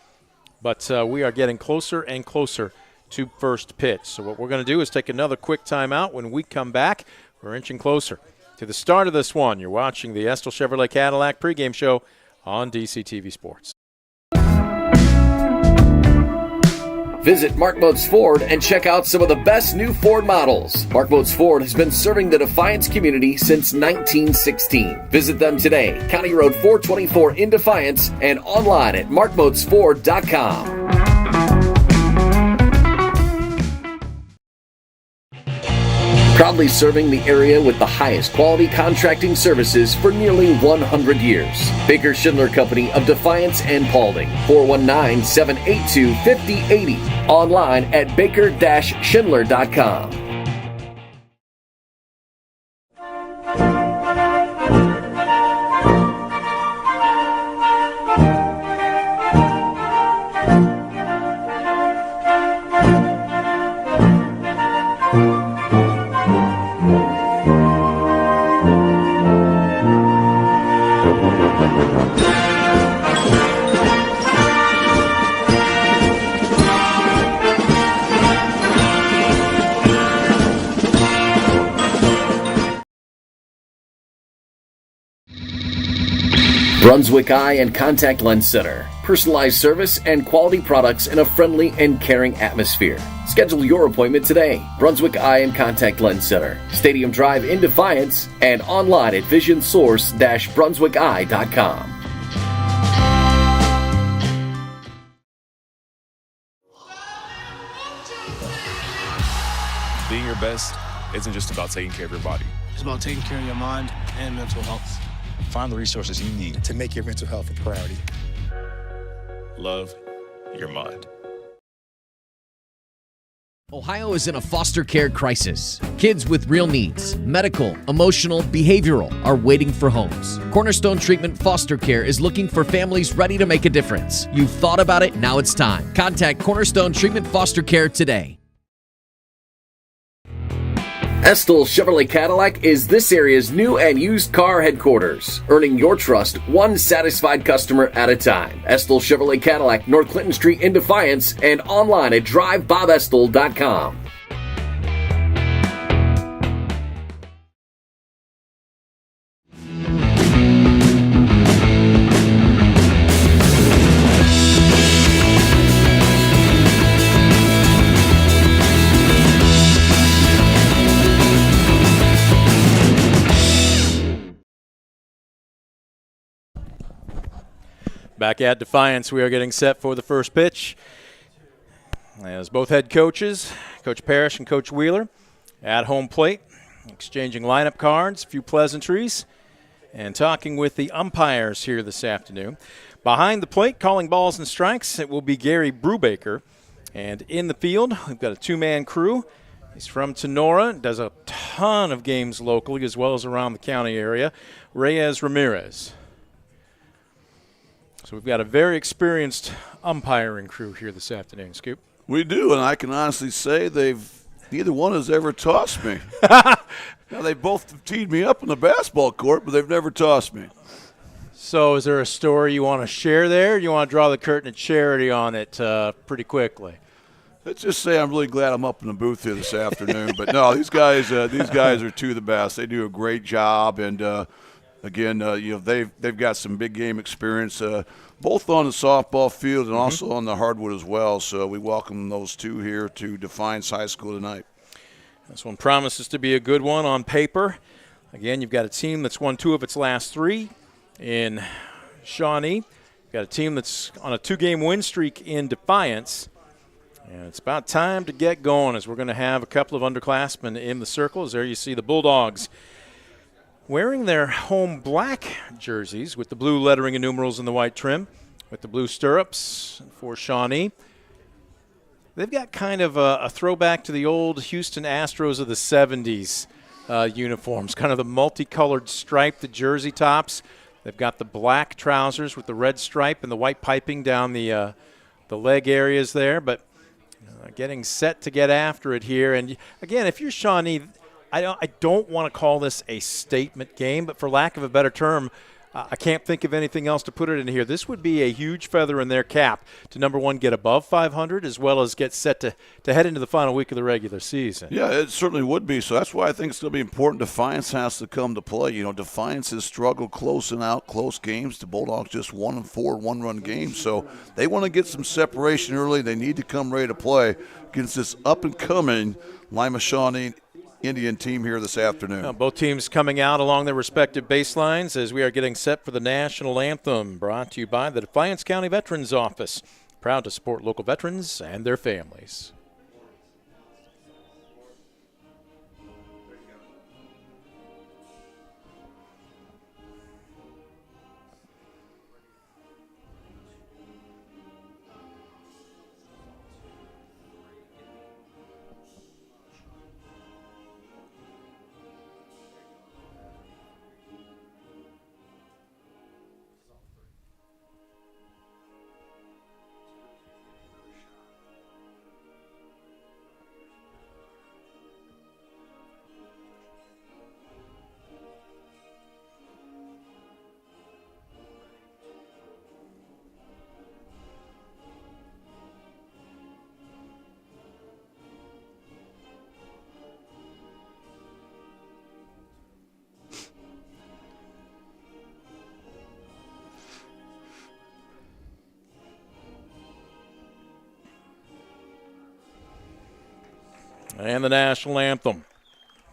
But we are getting closer and closer to first pitch. So what we're going to do is take another quick timeout. When we come back, we're inching closer to the start of this one. You're watching the Estill Chevrolet Cadillac pregame show on DCTV Sports. Visit Mark Moats Ford and check out some of the best new Ford models. Mark Moats Ford has been serving the Defiance community since 1916. Visit them today, County Road 424 in Defiance, and online at markmoatsford.com. Proudly serving the area with the highest quality contracting services for nearly 100 years. Baker Schindler Company of Defiance and Paulding, 419-782-5080. Online at baker-schindler.com. Brunswick Eye and Contact Lens Center. Personalized service and quality products in a friendly and caring atmosphere. Schedule your appointment today. Brunswick Eye and Contact Lens Center. Stadium Drive in Defiance and online at visionsource-brunswickeye.com. Being your best isn't just about taking care of your body. It's about taking care of your mind and mental health. Find the resources you need to make your mental health a priority. Love your mind. Ohio is in a foster care crisis. Kids with real needs, medical, emotional, behavioral, are waiting for homes. Cornerstone Treatment Foster Care is looking for families ready to make a difference. You've thought about it, now it's time. Contact Cornerstone Treatment Foster Care today. Estill Chevrolet Cadillac is this area's new and used car headquarters, earning your trust one satisfied customer at a time. Estill Chevrolet Cadillac, North Clinton Street in Defiance, and online at drivebobestill.com. Back at Defiance, we are getting set for the first pitch. As both head coaches, Coach Parrish and Coach Wheeler, at home plate, exchanging lineup cards, a few pleasantries, and talking with the umpires here this afternoon. Behind the plate, calling balls and strikes, it will be Gary Brubaker. And in the field, we've got a two-man crew. He's from Tenora, does a ton of games locally as well as around the county area. Reyes Ramirez. So we've got a very experienced umpiring crew here this afternoon, Scoop. We do, and I can honestly say neither one has ever tossed me. Now, they both teed me up on the basketball court, but they've never tossed me. So is there a story you want to share there? Or you want to draw the curtain of charity on it pretty quickly? Let's just say I'm really glad I'm up in the booth here this afternoon. But no, these guys are two of the best. They do a great job, and again, they've got some big game experience, both on the softball field and also on the hardwood as well. So we welcome those two here to Defiance High School tonight. This one promises to be a good one on paper. Again, you've got a team that's won 2 of its last 3 in Shawnee. You've got a team that's on a 2-game win streak in Defiance. And it's about time to get going as we're going to have a couple of underclassmen in the circles. There you see the Bulldogs wearing their home black jerseys with the blue lettering and numerals and the white trim, with the blue stirrups for Shawnee. They've got kind of a throwback to the old Houston Astros of the 70s uniforms, kind of the multicolored striped jersey tops. They've got the black trousers with the red stripe and the white piping down the leg areas there, but getting set to get after it here. And again, if you're Shawnee, I don't want to call this a statement game, but for lack of a better term, I can't think of anything else to put it in here. This would be a huge feather in their cap to, number one, get above 500 as well as get set to head into the final week of the regular season. Yeah, it certainly would be. So that's why I think it's going to be important. Defiance has to come to play. You know, Defiance has struggled closing out close games. The Bulldogs just 1-4 one-run games. So they want to get some separation early. They need to come ready to play against this up-and-coming Lima Shawnee Indian team here this afternoon. Both teams coming out along their respective baselines as we are getting set for the national anthem, brought to you by the Defiance County Veterans Office. Proud to support local veterans and their families. And the national anthem,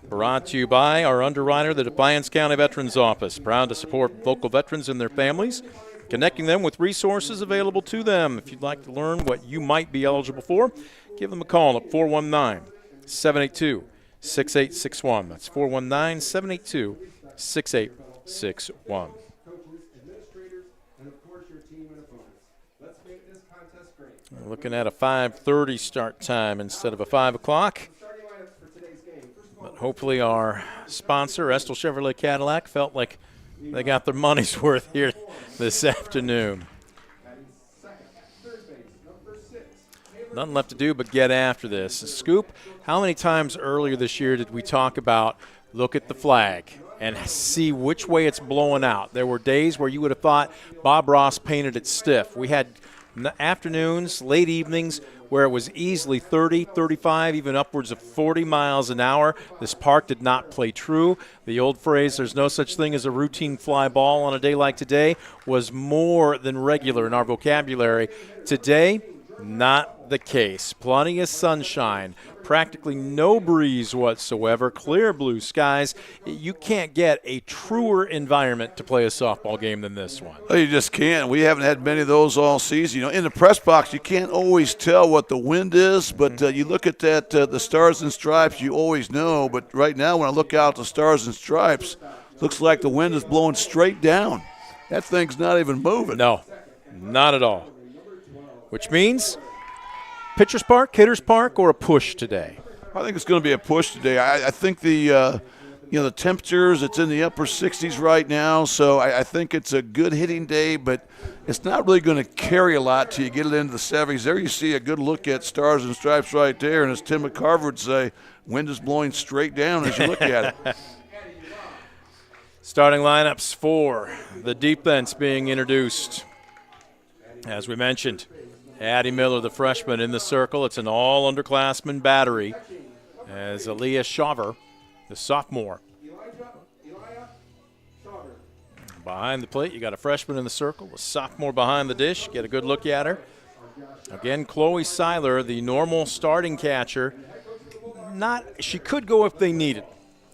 brought to you by our underwriter, the Defiance County Veterans Office. Proud to support local veterans and their families, connecting them with resources available to them. If you'd like to learn what you might be eligible for, give them a call at 419-782-6861. That's 419-782-6861. We're looking at a 5:30 start time instead of a 5 o'clock. But hopefully our sponsor, Estill Chevrolet Cadillac, felt like they got their money's worth here this afternoon. Nothing left to do but get after this. Scoop, how many times earlier this year did we talk about look at the flag and see which way it's blowing out? There were days where you would have thought Bob Ross painted it stiff. We had afternoons, late evenings, where it was easily 30, 35, even upwards of 40 miles an hour. This park did not play true. The old phrase, there's no such thing as a routine fly ball on a day like today, was more than regular in our vocabulary. Today, not the case. Plenty of sunshine, practically no breeze whatsoever, clear blue skies. You can't get a truer environment to play a softball game than this one. Well, you just can't. We haven't had many of those all season. In the press box, you can't always tell what the wind is, but you look at that, the Stars and Stripes, you always know. But right now, when I look out the Stars and Stripes, looks like the wind is blowing straight down. That thing's not even moving. No, not at all. Which means pitcher's park, hitter's park, or a push today? I think it's going to be a push today. I think the temperatures, it's in the upper 60s right now, so I think it's a good hitting day, but it's not really going to carry a lot till you get it into the 70s. There you see a good look at Stars and Stripes right there, and as Tim McCarver would say, wind is blowing straight down as you look at it. Starting lineups for the defense being introduced. As we mentioned, Addie Miller, the freshman, in the circle. It's an all-underclassmen battery as Aaliyah Shaver, the sophomore. Behind the plate, you got a freshman in the circle, a sophomore behind the dish. Get a good look at her. Again, Chloe Seiler, the normal starting catcher. She could go if they needed,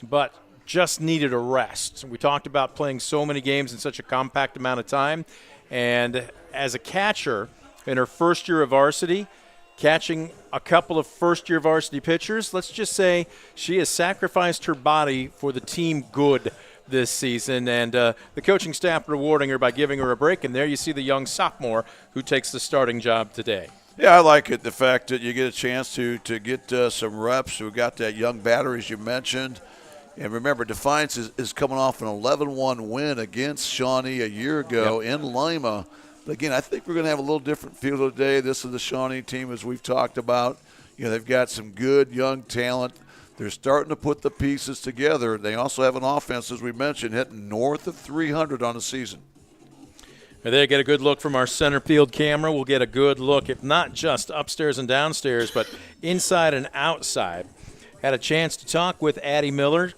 but just needed a rest. We talked about playing so many games in such a compact amount of time, and as a catcher, in her first year of varsity, catching a couple of first-year varsity pitchers, let's just say she has sacrificed her body for the team good this season, and the coaching staff rewarding her by giving her a break. And there you see the young sophomore who takes the starting job today. Yeah, I like it, the fact that you get a chance to get some reps. We've got that young battery, as you mentioned. And remember, Defiance is coming off an 11-1 win against Shawnee a year ago in Lima. But again, I think we're going to have a little different feel today. This is the Shawnee team, as we've talked about. They've got some good young talent. They're starting to put the pieces together. They also have an offense, as we mentioned, hitting north of 300 on the season. There, get a good look from our center field camera. We'll get a good look, if not just upstairs and downstairs, but inside and outside. Had a chance to talk with Addie Miller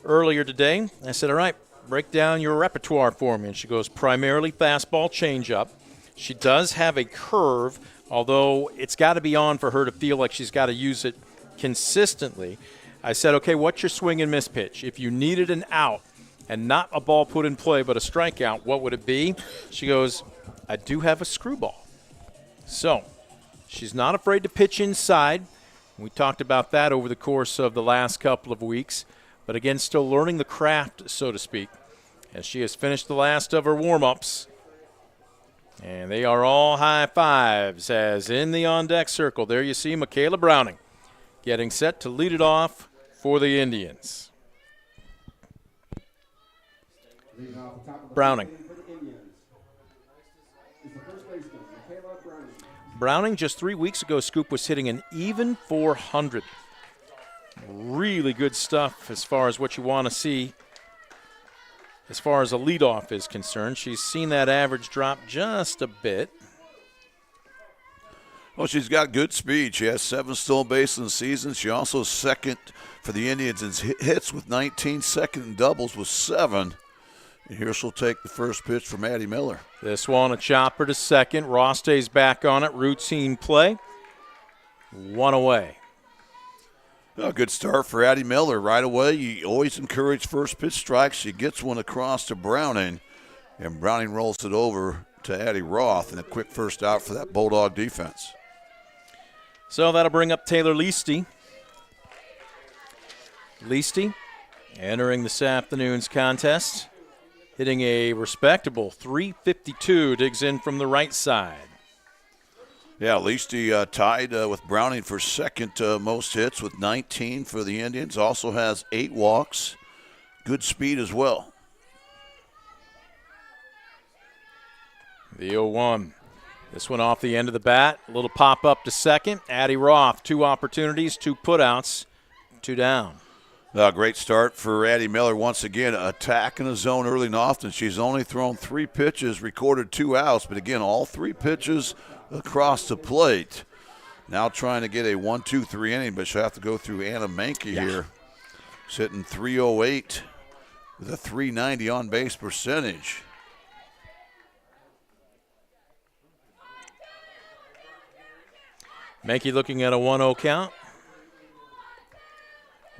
earlier today. I said, all right, break down your repertoire for me. And she goes, primarily fastball, changeup. She does have a curve, although it's got to be on for her to feel like she's got to use it consistently. I said, okay, what's your swing and miss pitch? If you needed an out and not a ball put in play but a strikeout, what would it be? She goes, I do have a screwball. So she's not afraid to pitch inside. We talked about that over the course of the last couple of weeks. But again, still learning the craft, so to speak, as she has finished the last of her warm-ups. And they are all high fives, as in the on-deck circle, there you see Michaela Browning getting set to lead it off for the Indians. Browning. Browning, just 3 weeks ago, Scoop was hitting an even 400. Really good stuff as far as what you want to see as far as a leadoff is concerned. She's seen that average drop just a bit. Well, she's got good speed. She has 7 stolen bases in the season. She also second for the Indians in hits with 19, second in doubles with 7. And here she'll take the first pitch from Addie Miller. This one, a chopper to second. Ross stays back on it. Routine play. 1 away. A good start for Addie Miller. Right away, you always encourage first pitch strikes. She gets one across to Browning, and Browning rolls it over to Addie Roth, and a quick first out for that Bulldog defense. So that'll bring up Taylor Leasty. Leasty entering this afternoon's contest, hitting a respectable .352, digs in from the right side. Yeah, Leasty tied with Browning for second most hits with 19 for the Indians. Also has 8 walks. Good speed as well. The 0-1. This one off the end of the bat. A little pop up to second. Addie Roth, 2 opportunities, 2 putouts, 2 down. Great start for Addie Miller. Once again, attacking the zone early and often. She's only thrown 3 pitches, recorded 2 outs, but again, all 3 pitches across the plate. Now trying to get a 1-2-3 inning, but she'll have to go through Anna Menke here. Sitting 308 with a 390 on base percentage. Menke looking at a 1-0 count.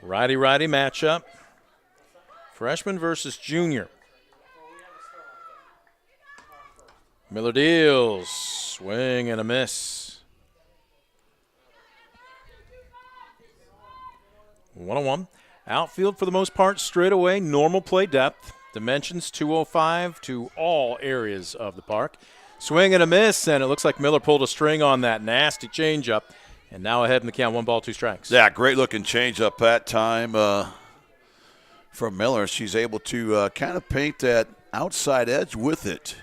Righty-righty matchup. Freshman versus junior. Miller deals. Swing and a miss. 1-1. Outfield for the most part straight away. Normal play depth. Dimensions 205 to all areas of the park. Swing and a miss, and it looks like Miller pulled a string on that nasty changeup. And now ahead in the count, 1 ball, 2 strikes. Yeah, great-looking changeup that time from Miller. She's able to kind of paint that outside edge with it.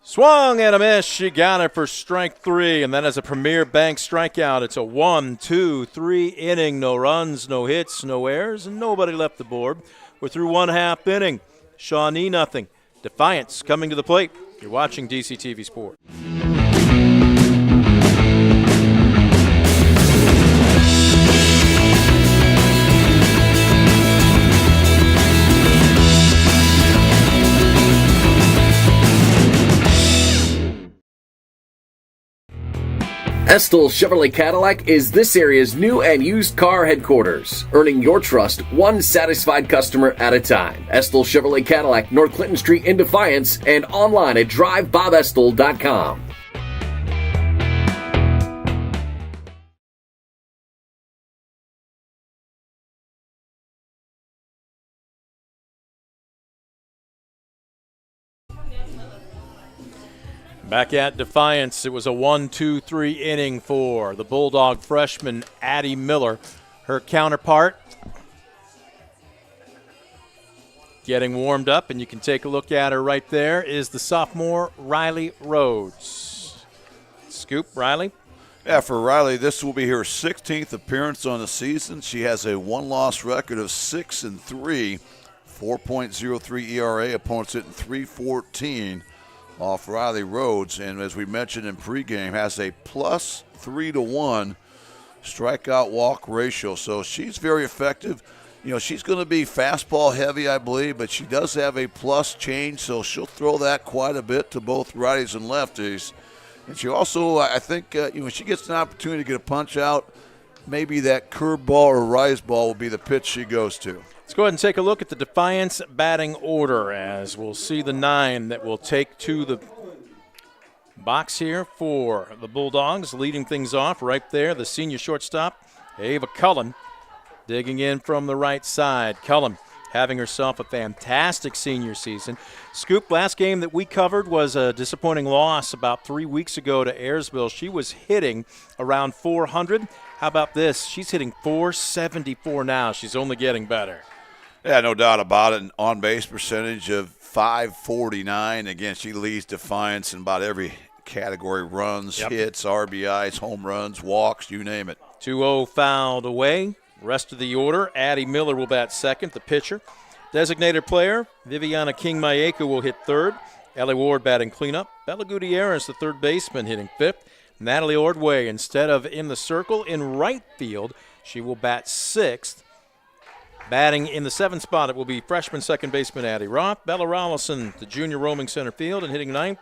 Swung and a miss. She got it for strike 3, and then as a Premier Bank strikeout, it's a 1-2-3 inning. No runs, no hits, no errors, and nobody left the board. We're through 1/2 inning. Shawnee nothing. Defiance coming to the plate. You're watching DCTV Sport. Estill Chevrolet Cadillac is this area's new and used car headquarters, earning your trust one satisfied customer at a time. Estill Chevrolet Cadillac, North Clinton Street in Defiance, and online at drivebobestill.com. Back at Defiance, it was a 1-2-3 inning for the Bulldog freshman Addie Miller. Her counterpart getting warmed up, and you can take a look at her right there, is the sophomore Riley Rhodes. Scoop, Riley? Yeah, for Riley, this will be her 16th appearance on the season. She has a 1-loss record of 6-3, 4.03 ERA, opponents hitting .314. Off Riley Rhodes, and as we mentioned in pregame, has a plus 3-1 strikeout walk ratio. So she's very effective. You know, she's going to be fastball heavy, I believe, but she does have a plus change, so she'll throw that quite a bit to both righties and lefties. And she also, I think, when she gets an opportunity to get a punch out, maybe that curveball or rise ball will be the pitch she goes to. Let's go ahead and take a look at the Defiance batting order as we'll see the 9 that will take to the box here for the Bulldogs. Leading things off right there, the senior shortstop, Ava Cullen, digging in from the right side. Cullen having herself a fantastic senior season. Scoop, last game that we covered was a disappointing loss about 3 weeks ago to Ayersville. She was hitting around 400. How about this? She's hitting 474 now. She's only getting better. Yeah, no doubt about it. An on-base percentage of .549. Again, she leads Defiance in about every category: runs, hits, RBIs, home runs, walks, you name it. 2-0 fouled away. Rest of the order, Addie Miller will bat second, the pitcher. Designated player, Viviana King-Mayeka will hit third. Ellie Ward batting cleanup. Bella Gutierrez, the third baseman, hitting fifth. Natalie Ordway, instead of in the circle, in right field, she will bat sixth. Batting in the 7th spot, it will be freshman second baseman Addie Roth. Bella Rollison, the junior, roaming center field, and hitting ninth,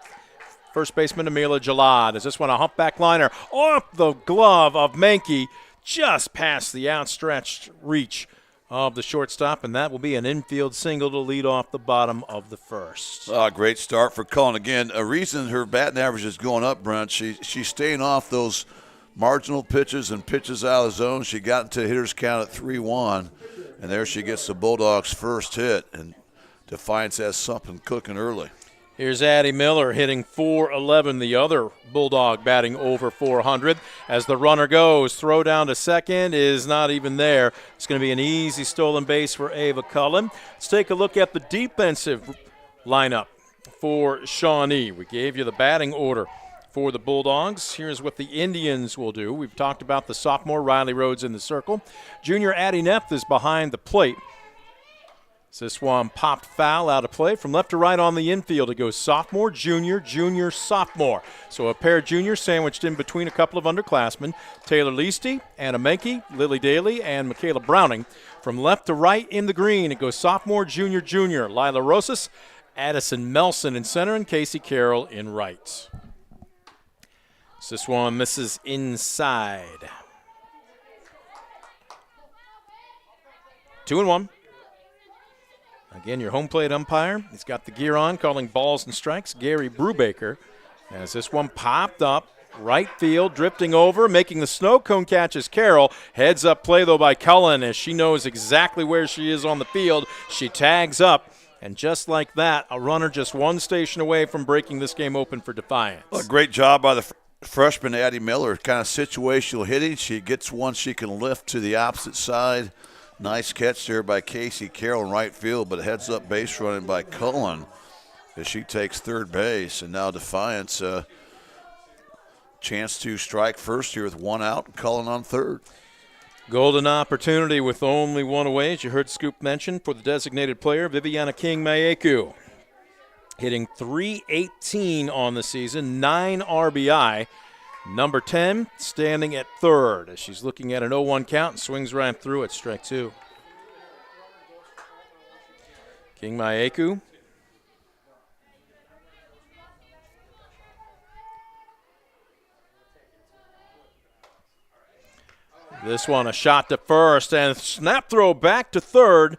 first baseman Amila Jalad. As this one a humpback liner off the glove of Menke, just past the outstretched reach of the shortstop, and that will be an infield single to lead off the bottom of the first. Great start for Cullen. Again, a reason her batting average is going up, Brent, she's staying off those marginal pitches and pitches out of the zone. She got into hitter's count at 3-1, and there she gets the Bulldogs' first hit, and Defiance has something cooking early. Here's Addie Miller hitting .411, the other Bulldog batting over 400. As the runner goes, throw down to second is not even there. It's going to be an easy stolen base for Ava Cullen. Let's take a look at the defensive lineup for Shawnee. We gave you the batting order for the Bulldogs. Here's what the Indians will do. We've talked about the sophomore Riley Rhodes in the circle. Junior Addie Neff is behind the plate. This one popped foul out of play. From left to right on the infield, it goes sophomore, junior, junior, sophomore. So a pair of juniors sandwiched in between a couple of underclassmen. Taylor Leasty, Anna Menke, Lily Daly, and Michaela Browning. From left to right in the green, it goes sophomore, junior, junior. Lila Rosas, Addison Melson in center, and Casey Carroll in right. This one misses inside. 2-1. Again, your home plate umpire. He's got the gear on, calling balls and strikes. Gary Brubaker. As this one popped up, right field, drifting over, making the snow cone catch is Carroll. Heads up play, though, by Cullen, as she knows exactly where she is on the field. She tags up, and just like that, a runner just one station away from breaking this game open for Defiance. Well, great job by the freshman Addie Miller. Kind of situational hitting. She gets one she can lift to the opposite side. Nice catch there by Casey Carroll in right field, but heads up base running by Cullen as she takes third base. And now Defiance, chance to strike first here with one out, and Cullen on third. Golden opportunity with only one away, as you heard Scoop mention, for the designated player, Viviana King-Maeku. Hitting .318 on the season, 9 RBI. Number 10 standing at third as she's looking at an 0-1 count and swings right through it, strike two. King-Maeku. This one a shot to first and snap throw back to third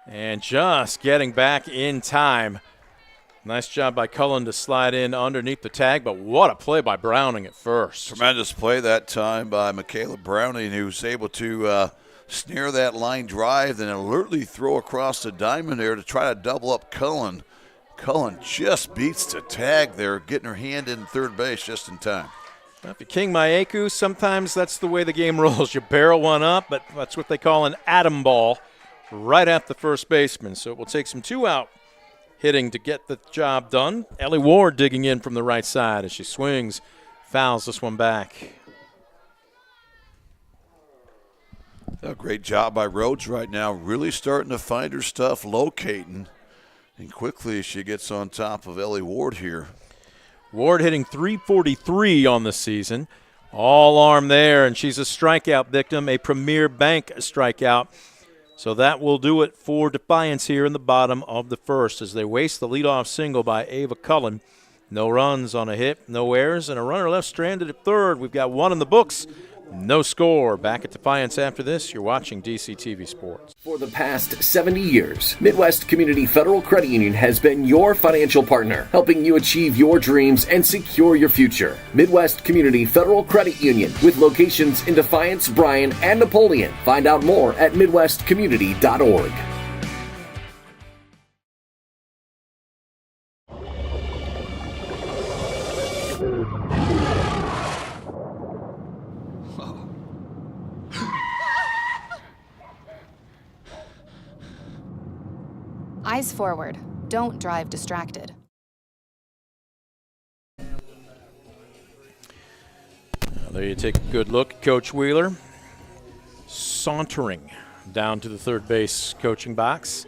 and just getting back in time. Nice job by Cullen to slide in underneath the tag, but what a play by Browning at first. Tremendous play that time by Michaela Browning, who's able to snare that line drive, then alertly throw across the diamond there to try to double up Cullen. Cullen just beats the tag there, getting her hand in third base just in time. Well, if you're King-Maeku, sometimes that's the way the game rolls. You barrel one up, but that's what they call an atom ball right at the first baseman. So it will take some two-out hitting to get the job done. Ellie Ward digging in from the right side as she swings, fouls this one back. A great job by Rhodes right now, really starting to find her stuff, locating, and quickly she gets on top of Ellie Ward here. Ward hitting .343 on the season. All arm there, and she's a strikeout victim, a Premier Bank strikeout. So that will do it for Defiance here in the bottom of the first as they waste the leadoff single by Ava Cullen. No runs on a hit, no errors, and a runner left stranded at third. We've got one in the books. No score. Back at Defiance after this. You're watching DCTV Sports. For the past 70 years, Midwest Community Federal Credit Union has been your financial partner, helping you achieve your dreams and secure your future. Midwest Community Federal Credit Union, with locations in Defiance, Bryan, and Napoleon. Find out more at midwestcommunity.org. Eyes forward. Don't drive distracted. There you take a good look at Coach Wheeler sauntering down to the third base coaching box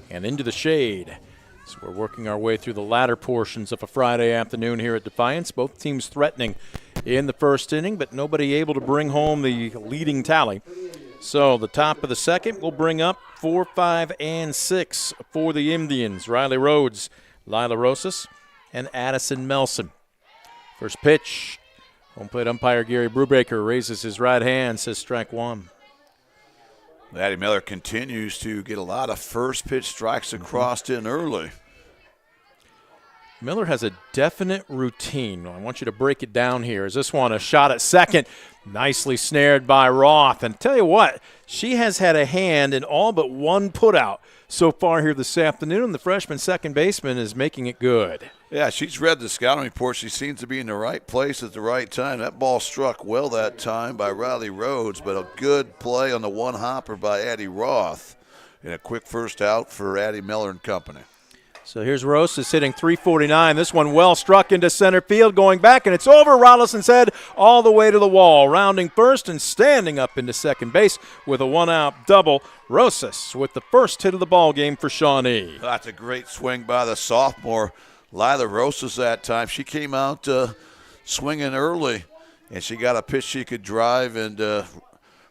and into the shade. So we're working our way through the latter portions of a Friday afternoon here at Defiance. Both teams threatening in the first inning, but nobody able to bring home the leading tally. So the top of the second will bring up 4, 5, and 6 for the Indians. Riley Rhodes, Lila Rosas, and Addison Melson. First pitch. Home plate umpire Gary Brubaker raises his right hand, says strike one. Addie Miller continues to get a lot of first pitch strikes across in early. Miller has a definite routine. I want you to break it down here. Is this one a shot at second? Nicely snared by Roth. And tell you what, she has had a hand in all but one putout so far here this afternoon. The freshman second baseman is making it good. Yeah, she's read the scouting report. She seems to be in the right place at the right time. That ball struck well that time by Riley Rhodes, but a good play on the one hopper by Addie Roth. And a quick first out for Addie Miller and company. So here's Rosas hitting .349. This one well struck into center field, going back, and it's over Rollison's head all the way to the wall. Rounding first and standing up into second base with a one-out double. Rosas with the first hit of the ball game for Shawnee. That's a great swing by the sophomore, Lila Rosas that time. She came out swinging early, and she got a pitch she could drive, and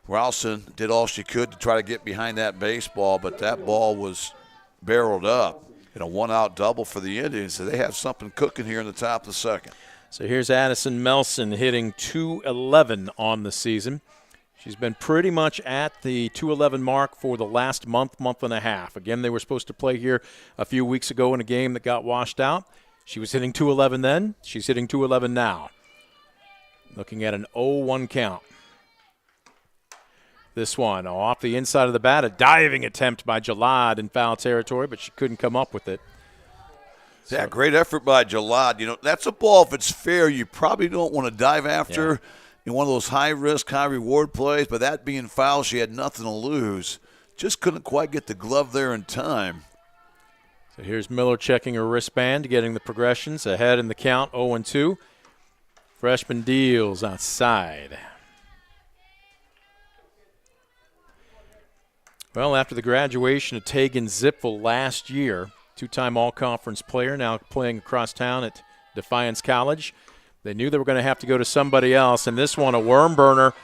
Rollison did all she could to try to get behind that baseball, but that ball was barreled up. And a one-out double for the Indians. So they have something cooking here in the top of the second. So here's Addison Melson hitting .211 on the season. She's been pretty much at the .211 mark for the last month and a half. Again, they were supposed to play here a few weeks ago in a game that got washed out. She was hitting .211 then. She's hitting .211 now. Looking at an 0-1 count. This one off the inside of the bat, a diving attempt by Jalad in foul territory, but she couldn't come up with it. Yeah, great effort by Jalad. You know, that's a ball, if it's fair, you probably don't want to dive after in one of those high-risk, high-reward plays, but that being foul, she had nothing to lose. Just couldn't quite get the glove there in time. So here's Miller checking her wristband, getting the progressions ahead in the count, 0-2. Freshman deals outside. Well, after the graduation of Tegan Zipfel last year, two-time all-conference player, now playing across town at Defiance College, they knew they were going to have to go to somebody else, and this one, a worm burner.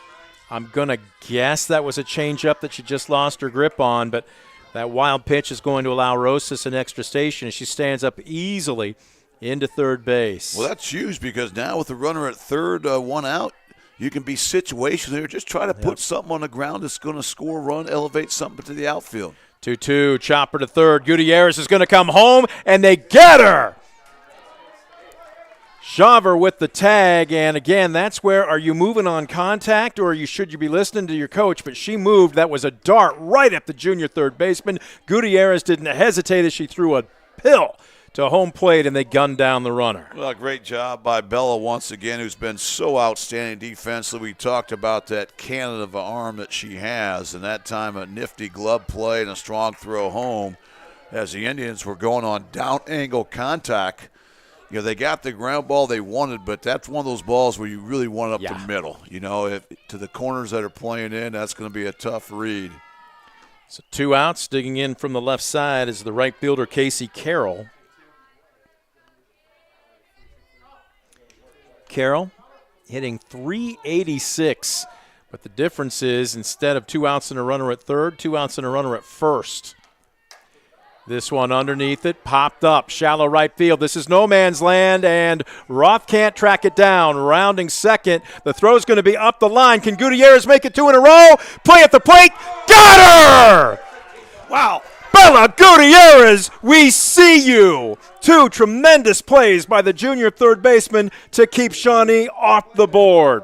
I'm going to guess that was a changeup that she just lost her grip on, but that wild pitch is going to allow Rosas an extra station, and she stands up easily into third base. Well, that's huge because now with the runner at third, one out, you can be situational here. Just try to put something on the ground that's going to score a run, elevate something to the outfield. 2-2, chopper to third. Gutierrez is going to come home, and they get her. Shaver with the tag, and again, that's where are you moving on contact or should you be listening to your coach? But she moved. That was a dart right at the junior third baseman. Gutierrez didn't hesitate as she threw a pill to home plate, and they gunned down the runner. Well, great job by Bella once again, who's been so outstanding defensively. We talked about that cannon of an arm that she has, and that time a nifty glove play and a strong throw home as the Indians were going on down angle contact. You know, they got the ground ball they wanted, but that's one of those balls where you really want it up the middle. You know, to the corners that are playing in, that's going to be a tough read. So 2 outs. Digging in from the left side is the right fielder, Casey Carroll. Carroll hitting .386, but the difference is instead of 2 outs and a runner at third, 2 outs and a runner at first. This one underneath it, popped up, shallow right field. This is no man's land, and Roth can't track it down. Rounding second, the throw's going to be up the line. Can Gutierrez make it 2 in a row? Play at the plate, got her! Wow. Bella Gutierrez, we see you. 2 tremendous plays by the junior third baseman to keep Shawnee off the board.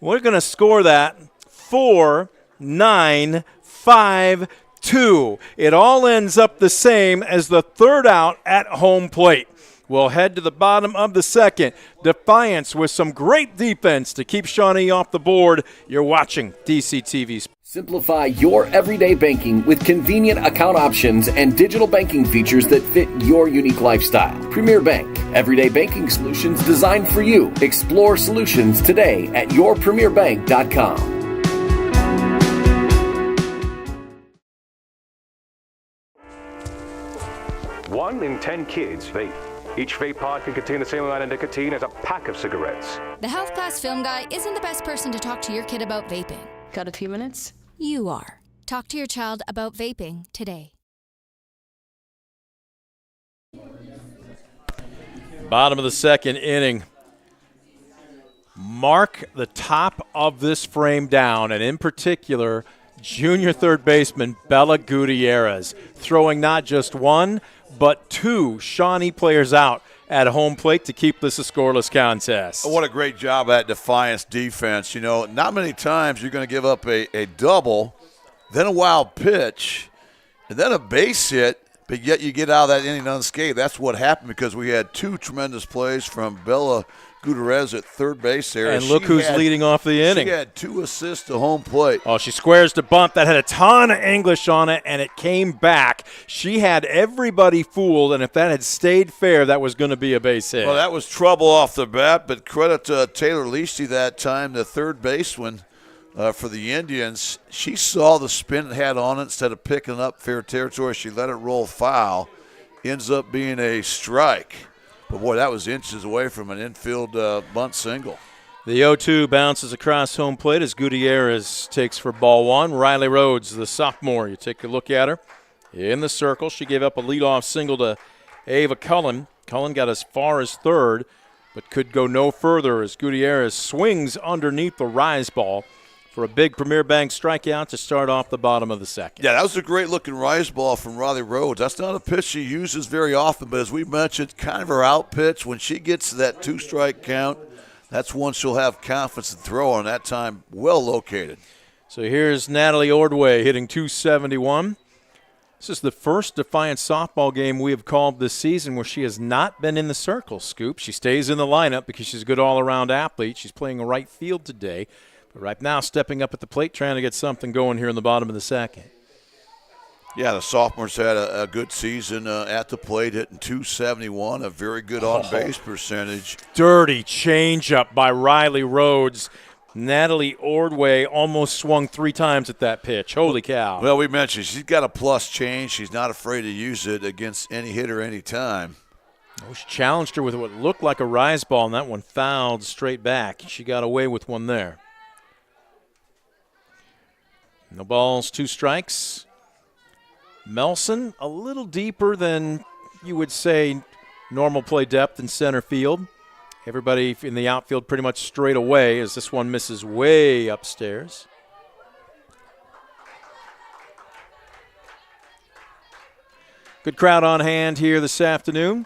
We're going to score that 4-9-5-2. It all ends up the same as the third out at home plate. We'll head to the bottom of the second. Defiance with some great defense to keep Shawnee off the board. You're watching DCTV. Simplify your everyday banking with convenient account options and digital banking features that fit your unique lifestyle. Premier Bank, everyday banking solutions designed for you. Explore solutions today at yourpremierbank.com. One in 10 kids vape. Each vape pod can contain the same amount of nicotine as a pack of cigarettes. The Health Class Film Guy isn't the best person to talk to your kid about vaping. Got a few minutes? You are. Talk to your child about vaping today. Bottom of the second inning. Mark the top of this frame down, and in particular, junior third baseman Bella Gutierrez, throwing not just 1, but 2 Shawnee players out at home plate to keep this a scoreless contest. What a great job at Defiance defense. You know, not many times you're going to give up a double, then a wild pitch, and then a base hit, but yet you get out of that inning unscathed. That's what happened because we had 2 tremendous plays from Bella Gutierrez at third base there. And look who's leading off the inning. She had 2 assists to home plate. Oh, she squares the bunt. That had a ton of English on it, and it came back. She had everybody fooled, and if that had stayed fair, that was going to be a base hit. Well, that was trouble off the bat, but credit to Taylor Leasty that time, the third baseman for the Indians. She saw the spin it had on it. Instead of picking up fair territory, she let it roll foul. Ends up being a strike. But, boy, that was inches away from an infield bunt single. The 0-2 bounces across home plate as Gutierrez takes for ball one. Riley Rhodes, the sophomore, you take a look at her in the circle. She gave up a leadoff single to Ava Cullen. Cullen got as far as third, but could go no further as Gutierrez swings underneath the rise ball for a big Premier Bank strikeout to start off the bottom of the second. Yeah, that was a great-looking rise ball from Riley Rhodes. That's not a pitch she uses very often, but as we mentioned, kind of her out pitch. When she gets to that 2-strike count, that's one she'll have confidence to throw on, that time well located. So here's Natalie Ordway hitting .271. This is the first Defiance softball game we have called this season where she has not been in the circle, Scoop. She stays in the lineup because she's a good all-around athlete. She's playing right field today. But right now, stepping up at the plate, trying to get something going here in the bottom of the second. Yeah, the sophomores had a good season at the plate, hitting .271, a very good on-base percentage. Dirty changeup by Riley Rhodes. Natalie Ordway almost swung 3 times at that pitch. Holy cow. Well, we mentioned she's got a plus change. She's not afraid to use it against any hitter any time. Oh, she challenged her with what looked like a rise ball, and that one fouled straight back. She got away with one there. No balls, 2 strikes. Melson a little deeper than you would say normal play depth in center field. Everybody in the outfield pretty much straight away as this one misses way upstairs. Good crowd on hand here this afternoon.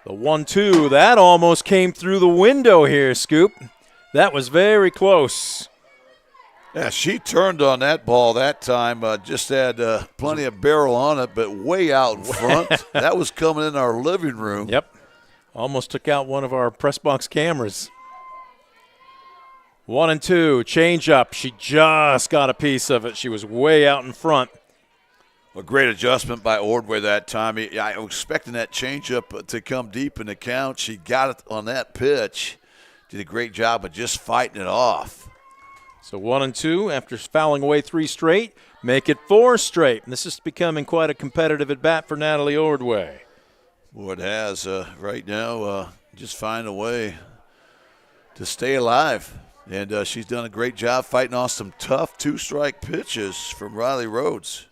The 1-2, that almost came through the window here, Scoop. That was very close. Yeah, she turned on that ball that time. Just had plenty of barrel on it, but way out in front. That was coming in our living room. Yep. Almost took out one of our press box cameras. 1-2, change up. She just got a piece of it. She was way out in front. A great adjustment by Ordway that time. I was expecting that changeup to come deep in the count. She got it on that pitch. Did a great job of just fighting it off. So 1-2 after fouling away 3 straight, make it 4 straight. And this is becoming quite a competitive at-bat for Natalie Ordway. Boy, it has right now. Just find a way to stay alive. And she's done a great job fighting off some tough 2-strike pitches from Riley Rhodes.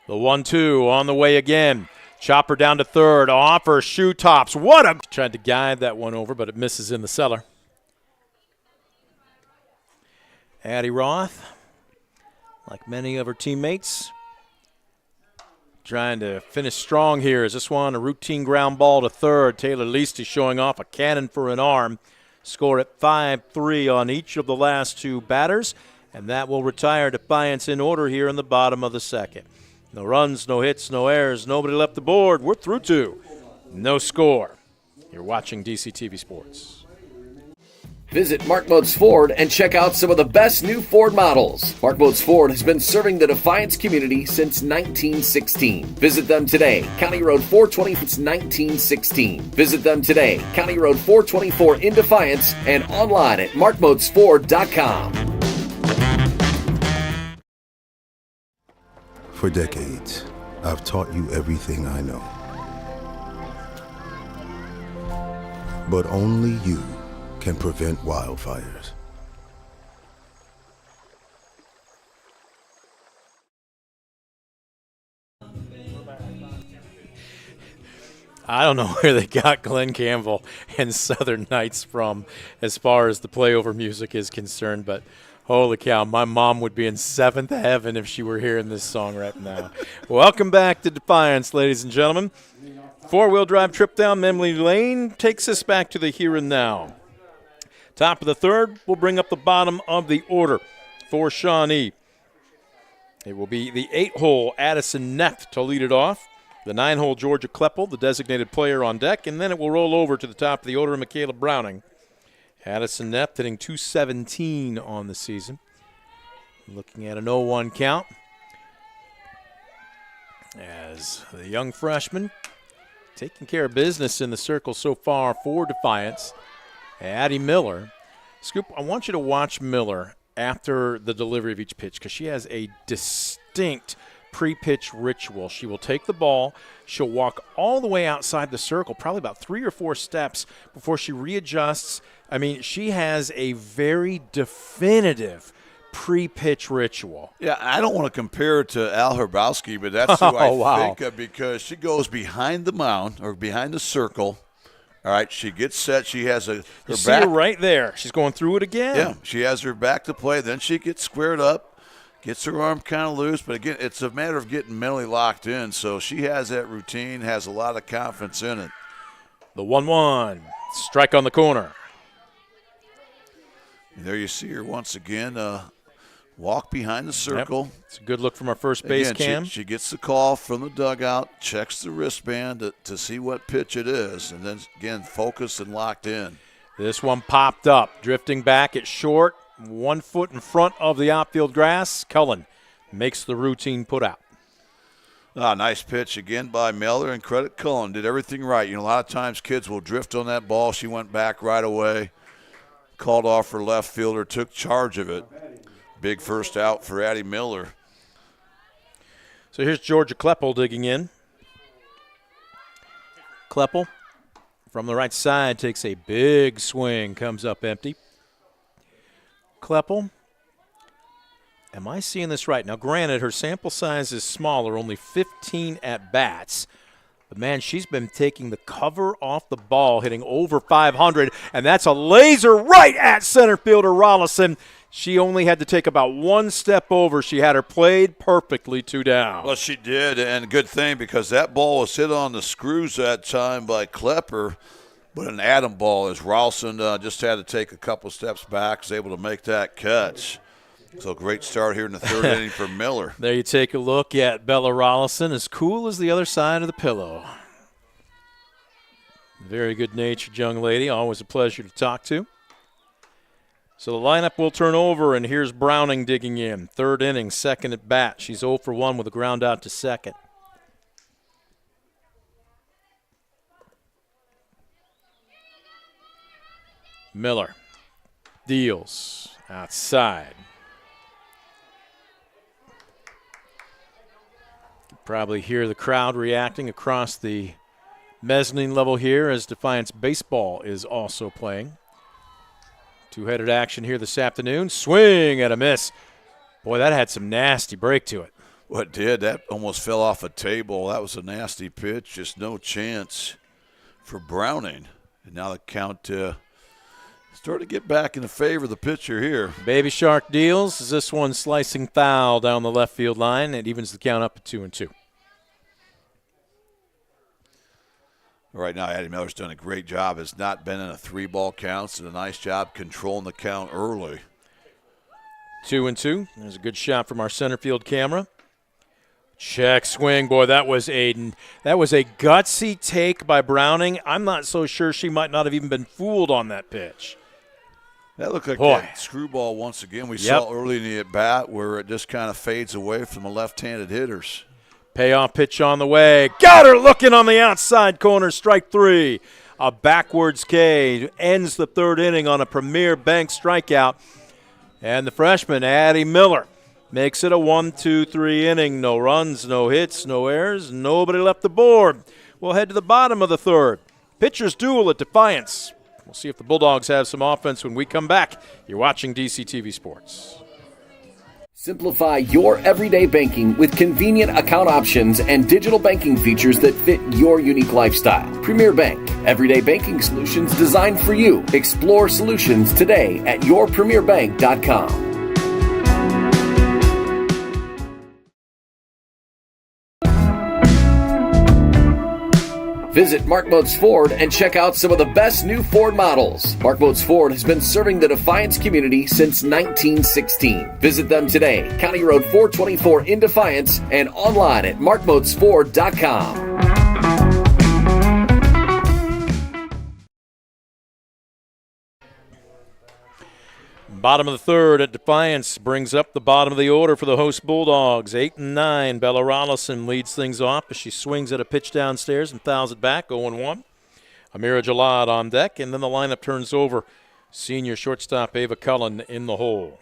The 1-2 on the way again. Chopper down to third, off her shoe tops. Tried to guide that one over, but it misses in the cellar. Addie Roth, like many of her teammates, trying to finish strong here. As this one, a routine ground ball to third. Taylor Leasty showing off a cannon for an arm. Score at 5-3 on each of the last 2 batters, and that will retire Defiance in order here in the bottom of the second. No runs, no hits, no errors, nobody left the board. We're through 2. No score. You're watching DCTV Sports. Visit Mark Moats Ford and check out some of the best new Ford models. Mark Moats Ford has been serving the Defiance community since 1916. Visit them today. County Road 420 since 1916. Visit them today. County Road 424 in Defiance and online at markmoatsford.com. For decades, I've taught you everything I know. But only you can prevent wildfires. I don't know where they got Glenn Campbell and Southern Nights from as far as the playover music is concerned, but holy cow, my mom would be in 7th heaven if she were hearing this song right now. Welcome back to Defiance, ladies and gentlemen. 4-wheel drive trip down memory lane takes us back to the here and now. Top of the third will bring up the bottom of the order for Shawnee. It will be the 8-hole Addison Neff to lead it off. The 9-hole Georgia Kleppel, the designated player on deck, and then it will roll over to the top of the order of Michaela Browning. Addison Nept hitting .217 on the season. Looking at an 0-1 count as the young freshman taking care of business in the circle so far for Defiance. Addie Miller. Scoop, I want you to watch Miller after the delivery of each pitch because she has a distinct pre-pitch ritual. She will take the ball, she'll walk all the way outside the circle, probably about 3 or 4 steps before she readjusts. I mean, she has a very definitive pre-pitch ritual. Yeah, I don't want to compare her to Al Hrabowski, but that's who I think of because she goes behind the mound or behind the circle. All right, she gets set. She has her see back her right there. She's going through it again. Yeah, she has her back to play. Then she gets squared up, gets her arm kind of loose. But, again, it's a matter of getting mentally locked in. So she has that routine, has a lot of confidence in it. The 1-1, strike on the corner. And there you see her once again walk behind the circle. Yep. It's a good look from our first base cam. She gets the call from the dugout, checks the wristband to see what pitch it is, and then, again, focused and locked in. This one popped up, drifting back at short, 1 foot in front of the outfield grass. Cullen makes the routine put out. Nice pitch again by Miller, and credit Cullen. Did everything right. A lot of times kids will drift on that ball. She went back right away, called off her left fielder, took charge of it. Big first out for Addie Miller. So here's Georgia Kleppel digging in. Kleppel from the right side takes a big swing, comes up empty. Kleppel, am I seeing this right? Now, granted, her sample size is smaller, only 15 at-bats. But, man, she's been taking the cover off the ball, hitting over 500, and that's a laser right at center fielder Rollison. She only had to take about 1 step over. She had her played perfectly 2 down. Well, she did, and good thing because that ball was hit on the screws that time by Klepper, but an atom ball as Rollison just had to take a couple steps back, was able to make that catch. So great start here in the third inning for Miller. There you take a look at Bella Rollison, as cool as the other side of the pillow. Very good-natured young lady, always a pleasure to talk to. So the lineup will turn over, and here's Browning digging in. Third inning, second at bat. She's 0 for 1 with a ground out to second. Miller deals outside. Probably hear the crowd reacting across the mezzanine level here as Defiance baseball is also playing. Two-headed action here this afternoon. Swing and a miss. Boy, that had some nasty break to it. Well, it did. That almost fell off a table. That was a nasty pitch. Just no chance for Browning. And now the count started to get back in the favor of the pitcher here. Baby Shark deals. This one slicing foul down the left field line. It evens the count up at 2-2. Right now, Addie Miller's done a great job. Has not been in a 3-ball count. Did a nice job controlling the count early. 2-2. There's a good shot from our center field camera. Check swing. Boy, that was a gutsy take by Browning. I'm not so sure she might not have even been fooled on that pitch. That looked like that screwball once again. We saw early in the at-bat where it just kind of fades away from the left-handed hitters. Payoff pitch on the way. Got her looking on the outside corner. Strike 3. A backwards K ends the third inning on a Premier Bank strikeout. And the freshman, Addie Miller, makes it a 1-2-3 inning. No runs, no hits, no errors. Nobody left the board. We'll head to the bottom of the third. Pitchers duel at Defiance. We'll see if the Bulldogs have some offense when we come back. You're watching DCTV Sports. Simplify your everyday banking with convenient account options and digital banking features that fit your unique lifestyle. Premier Bank, everyday banking solutions designed for you. Explore solutions today at yourpremierbank.com. Visit Mark Moats Ford and check out some of the best new Ford models. Mark Moats Ford has been serving the Defiance community since 1916. Visit them today, County Road 424 in Defiance, and online at markmoatsford.com. Bottom of the third at Defiance brings up the bottom of the order for the host Bulldogs. 8 and 9. Bella Rollison leads things off as she swings at a pitch downstairs and fouls it back, 0-1. Amira Jalad on deck, and then the lineup turns over. Senior shortstop Ava Cullen in the hole.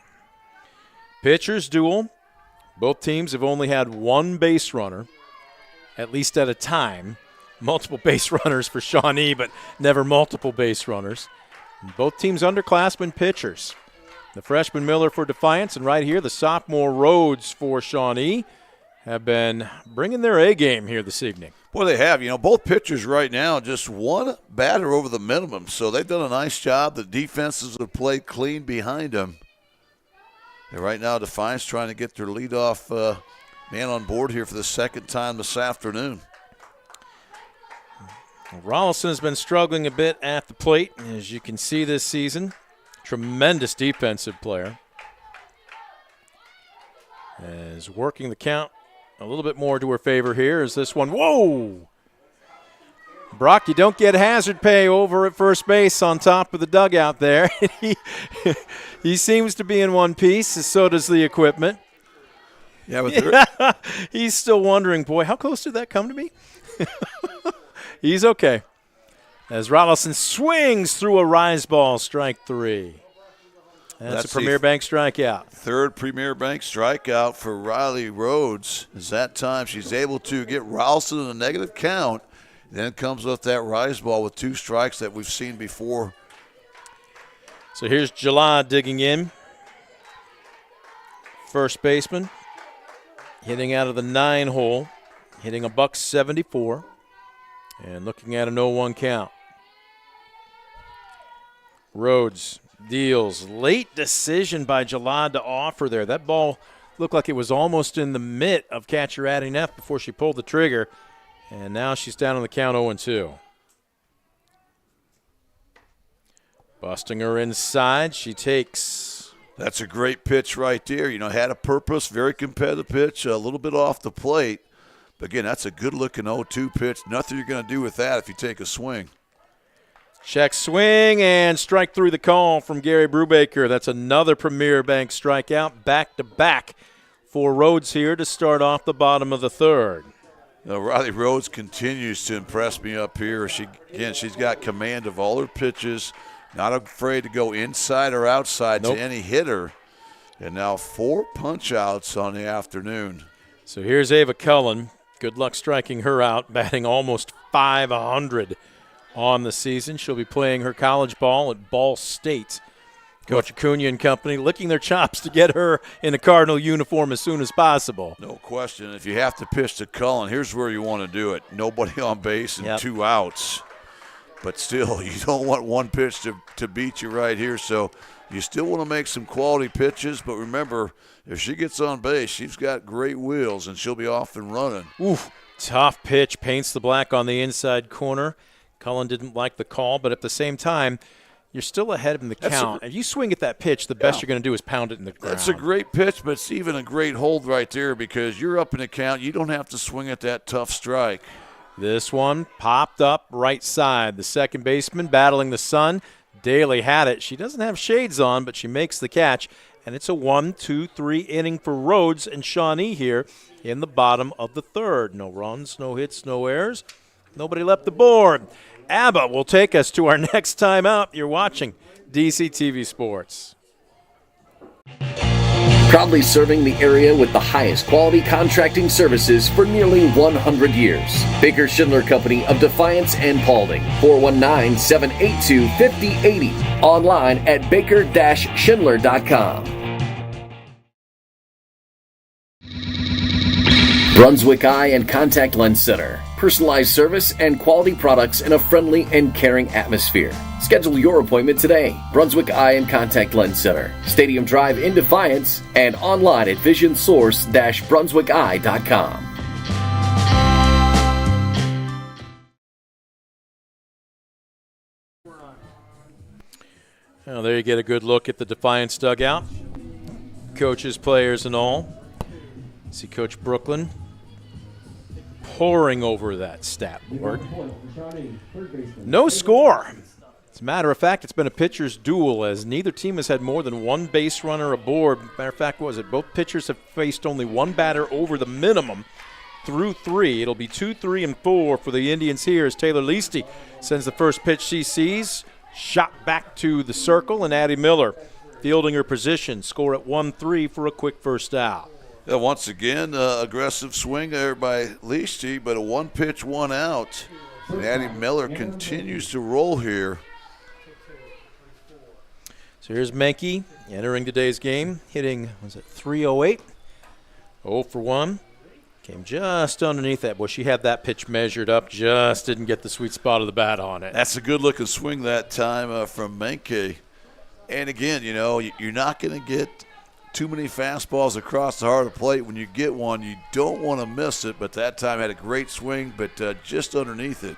Pitchers duel. Both teams have only had one base runner, at least at a time. Multiple base runners for Shawnee, but never multiple base runners. And both teams underclassmen pitchers. The freshman Miller for Defiance, and right here the sophomore Rhodes for Shawnee have been bringing their A game here this evening. Boy, they have. You know, both pitchers right now just one batter over the minimum, so they've done a nice job. The defenses have played clean behind them. And right now, Defiance trying to get their leadoff man on board here for the second time this afternoon. Rollison has been struggling a bit at the plate, as you can see this season. Tremendous defensive player. Is working the count a little bit more to her favor here as this one. Whoa! Brock, you don't get hazard pay over at first base on top of the dugout there. he seems to be in one piece, so does the equipment. Yeah, but he's still wondering, boy, how close did that come to me? He's okay. As Rollison swings through a rise ball, strike 3. That's a Premier Bank strikeout. Third Premier Bank strikeout for Riley Rhodes. Is that time she's able to get Rollison in a negative count. Then comes with that rise ball with 2 strikes that we've seen before. So here's Jalad digging in. First baseman hitting out of the 9 hole, hitting a .174, and looking at an 0-1 count. Rhodes deals. Late decision by Jalad to offer there. That ball looked like it was almost in the mitt of catcher Addie Neff before she pulled the trigger. And now she's down on the count 0-2. Busting her inside, she takes. That's a great pitch right there. You know, had a purpose, very competitive pitch, a little bit off the plate. But again, that's a good-looking 0-2 pitch. Nothing you're going to do with that if you take a swing. Check swing and strike through the call from Gary Brubaker. That's another Premier Bank strikeout, back-to-back for Rhodes here to start off the bottom of the third. Now, Riley Rhodes continues to impress me up here. She's got command of all her pitches, not afraid to go inside or outside to any hitter. And now 4 punch-outs on the afternoon. So here's Ava Cullen. Good luck striking her out, batting almost .500 on the season. She'll be playing her college ball at Ball State. Coach Acuna and company licking their chops to get her in a Cardinal uniform as soon as possible. No question. If you have to pitch to Cullen, here's where you want to do it. Nobody on base and 2 outs. But still, you don't want one pitch to beat you right here. So you still want to make some quality pitches. But remember, if she gets on base, she's got great wheels, and she'll be off and running. Oof, tough pitch. Paints the black on the inside corner. Cullen didn't like the call, but at the same time, you're still ahead in the count. If you swing at that pitch, the best you're going to do is pound it in the ground. That's a great pitch, but it's even a great hold right there because you're up in the count. You don't have to swing at that tough strike. This one popped up right side. The second baseman battling the sun. Daly had it. She doesn't have shades on, but she makes the catch. And it's a 1-2-3 inning for Rhodes and Shawnee here in the bottom of the third. No runs, no hits, no errors. Nobody left the board. ABBA will take us to our next time out. You're watching DCTV Sports. Proudly serving the area with the highest quality contracting services for nearly 100 years. Baker Schindler Company of Defiance and Paulding. 419-782-5080. Online at baker-schindler.com. Brunswick Eye and Contact Lens Center. Personalized service and quality products in a friendly and caring atmosphere. Schedule your appointment today. Brunswick Eye and Contact Lens Center. Stadium Drive in Defiance and online at visionsource-brunswickeye.com. Well, there you get a good look at the Defiance dugout. Coaches, players, and all. See Coach Brooklyn poring over that stat board. No score. As a matter of fact, it's been a pitcher's duel as neither team has had more than one base runner aboard. Matter of fact, what was it? Both pitchers have faced only one batter over the minimum through 3. It'll be 2, 3, and 4 for the Indians here as Taylor Leasty sends the first pitch she sees. Shot back to the circle, and Addie Miller fielding her position. Score at 1-3 for a quick first out. Yeah, once again, aggressive swing there by Leasty, but a 1-pitch, 1 out. And Addie Miller continues to roll here. So here's Menke entering today's game, hitting, was it 308? 0 for 1. Came just underneath that. Boy, she had that pitch measured up, just didn't get the sweet spot of the bat on it. That's a good-looking swing that time from Menke. And again, you know, you're not going to get too many fastballs across the heart of the plate. When you get one, you don't want to miss it, but that time had a great swing, but just underneath it.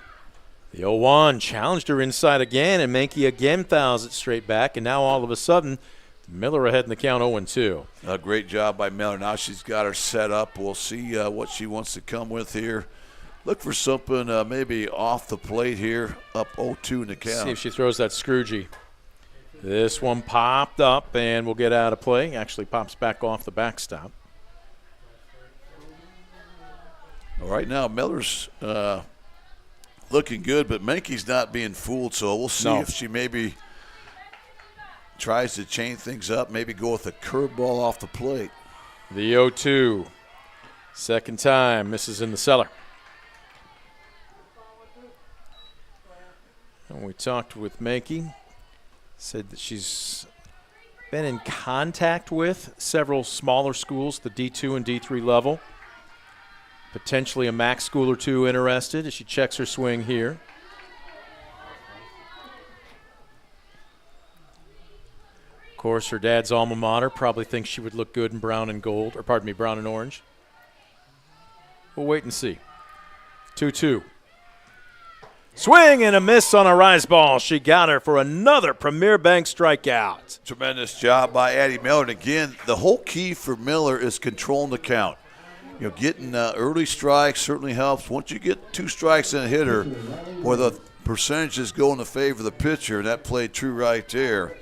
The 0-1 challenged her inside again, and Menke again fouls it straight back, and now all of a sudden, Miller ahead in the count 0-2. A great job by Miller. Now she's got her set up. We'll see what she wants to come with here. Look for something maybe off the plate here, up 0-2 in the count. See if she throws that Scroogey. This one popped up and will get out of play. Actually pops back off the backstop. All right, now Miller's looking good, but Menke's not being fooled, so we'll see if she maybe tries to change things up, maybe go with a curveball off the plate. The 0-2. Second time, misses in the cellar. And we talked with Menke. Said that she's been in contact with several smaller schools, the D2 and D3 level. Potentially a MAC school or two interested as she checks her swing here. Of course, her dad's alma mater probably thinks she would look good in brown and gold, or pardon me, brown and orange. We'll wait and see. 2-2. Swing and a miss on a rise ball. She got her for another Premier Bank strikeout. Tremendous job by Addie Miller. And again, the whole key for Miller is controlling the count. You know, getting early strikes certainly helps. Once you get 2 strikes and a hitter, boy, the percentages go in the favor of the pitcher, and that played true right there.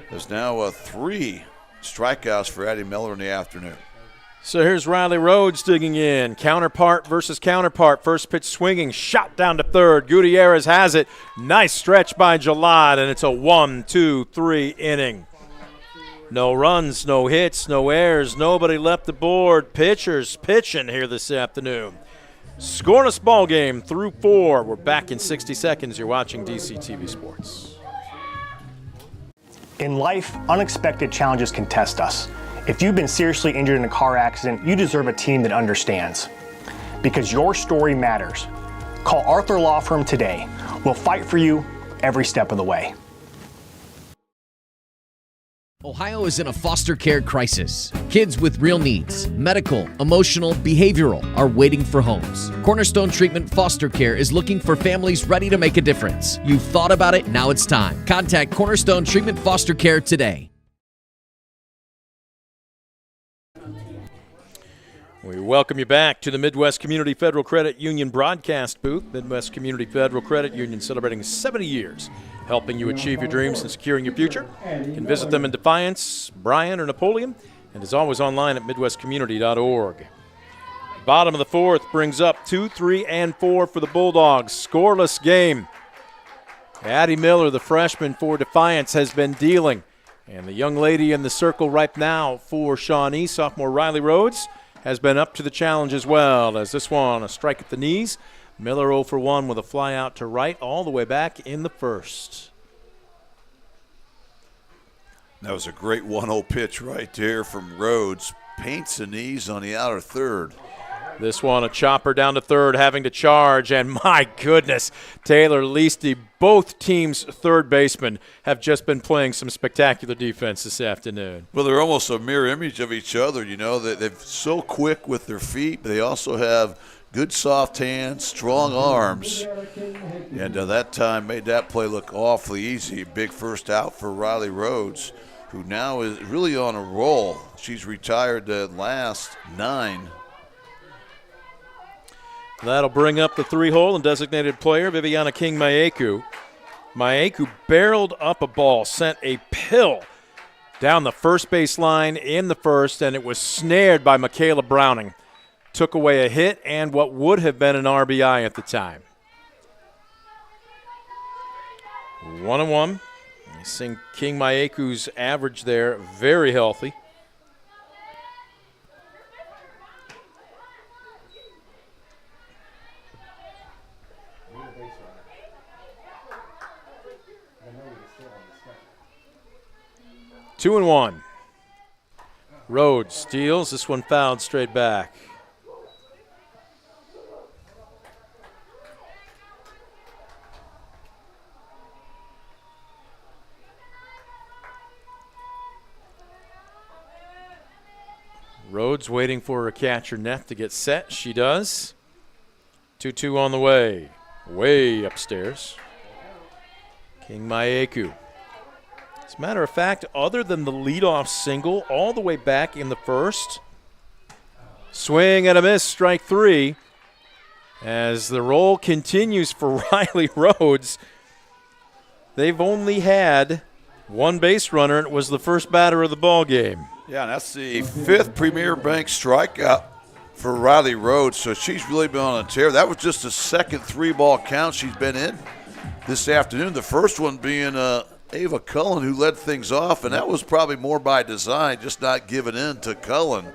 There's now 3 strikeouts for Addie Miller in the afternoon. So here's Riley Rhodes digging in. Counterpart versus counterpart. First pitch swinging, shot down to third. Gutierrez has it. Nice stretch by Jalad, and it's a 1-2-3 inning. No runs, no hits, no errors, nobody left the board. Pitchers pitching here this afternoon. Scoreless ball game through 4. We're back in 60 seconds. You're watching DCTV Sports. In life, unexpected challenges can test us. If you've been seriously injured in a car accident, you deserve a team that understands. Because your story matters. Call Arthur Law Firm today. We'll fight for you every step of the way. Ohio is in a foster care crisis. Kids with real needs, medical, emotional, behavioral, are waiting for homes. Cornerstone Treatment Foster Care is looking for families ready to make a difference. You've thought about it, now it's time. Contact Cornerstone Treatment Foster Care today. We welcome you back to the Midwest Community Federal Credit Union broadcast booth. Midwest Community Federal Credit Union celebrating 70 years, helping you achieve your dreams and securing your future. You can visit them in Defiance, Bryan, or Napoleon, and is always online at midwestcommunity.org. Bottom of the 4th brings up 2, 3, and 4 for the Bulldogs. Scoreless game. Addie Miller, the freshman for Defiance, has been dealing. And the young lady in the circle right now for Shawnee, sophomore Riley Rhodes, has been up to the challenge as well, as this one, a strike at the knees. Miller 0 for 1 with a fly out to right all the way back in the first. That was a great 1-0 pitch right there from Rhodes. Paints the knees on the outer third. This one, a chopper down to third, having to charge, and my goodness, Taylor Leasty, both teams' third basemen, have just been playing some spectacular defense this afternoon. Well, they're almost a mirror image of each other, you know. They're so quick with their feet, but they also have good soft hands, strong arms, and that time made that play look awfully easy. Big first out for Riley Rhodes, who now is really on a roll. She's retired the last 9. That'll bring up the 3-hole and designated player, Viviana King-Maeku. Maeku barreled up a ball, sent a pill down the first base line in the first, and it was snared by Michaela Browning. Took away a hit and what would have been an RBI at the time. 1-1. You see King Maeku's average there, very healthy. Two and one. Rhodes steals. This one fouled straight back. Rhodes waiting for her catcher Neff to get set. She does. 2-2 on the way. Way upstairs. King Maeku. As a matter of fact, other than the leadoff single all the way back in the first, swing and a miss, strike three. As the roll continues for Riley Rhodes, they've only had one base runner, and it was the first batter of the ball game. Yeah, and that's the fifth Premier Bank strikeout for Riley Rhodes, so she's really been on a tear. That was just the second three-ball count she's been in this afternoon. The first one being Ava Cullen, who led things off, and that was probably more by design, just not giving in to Cullen.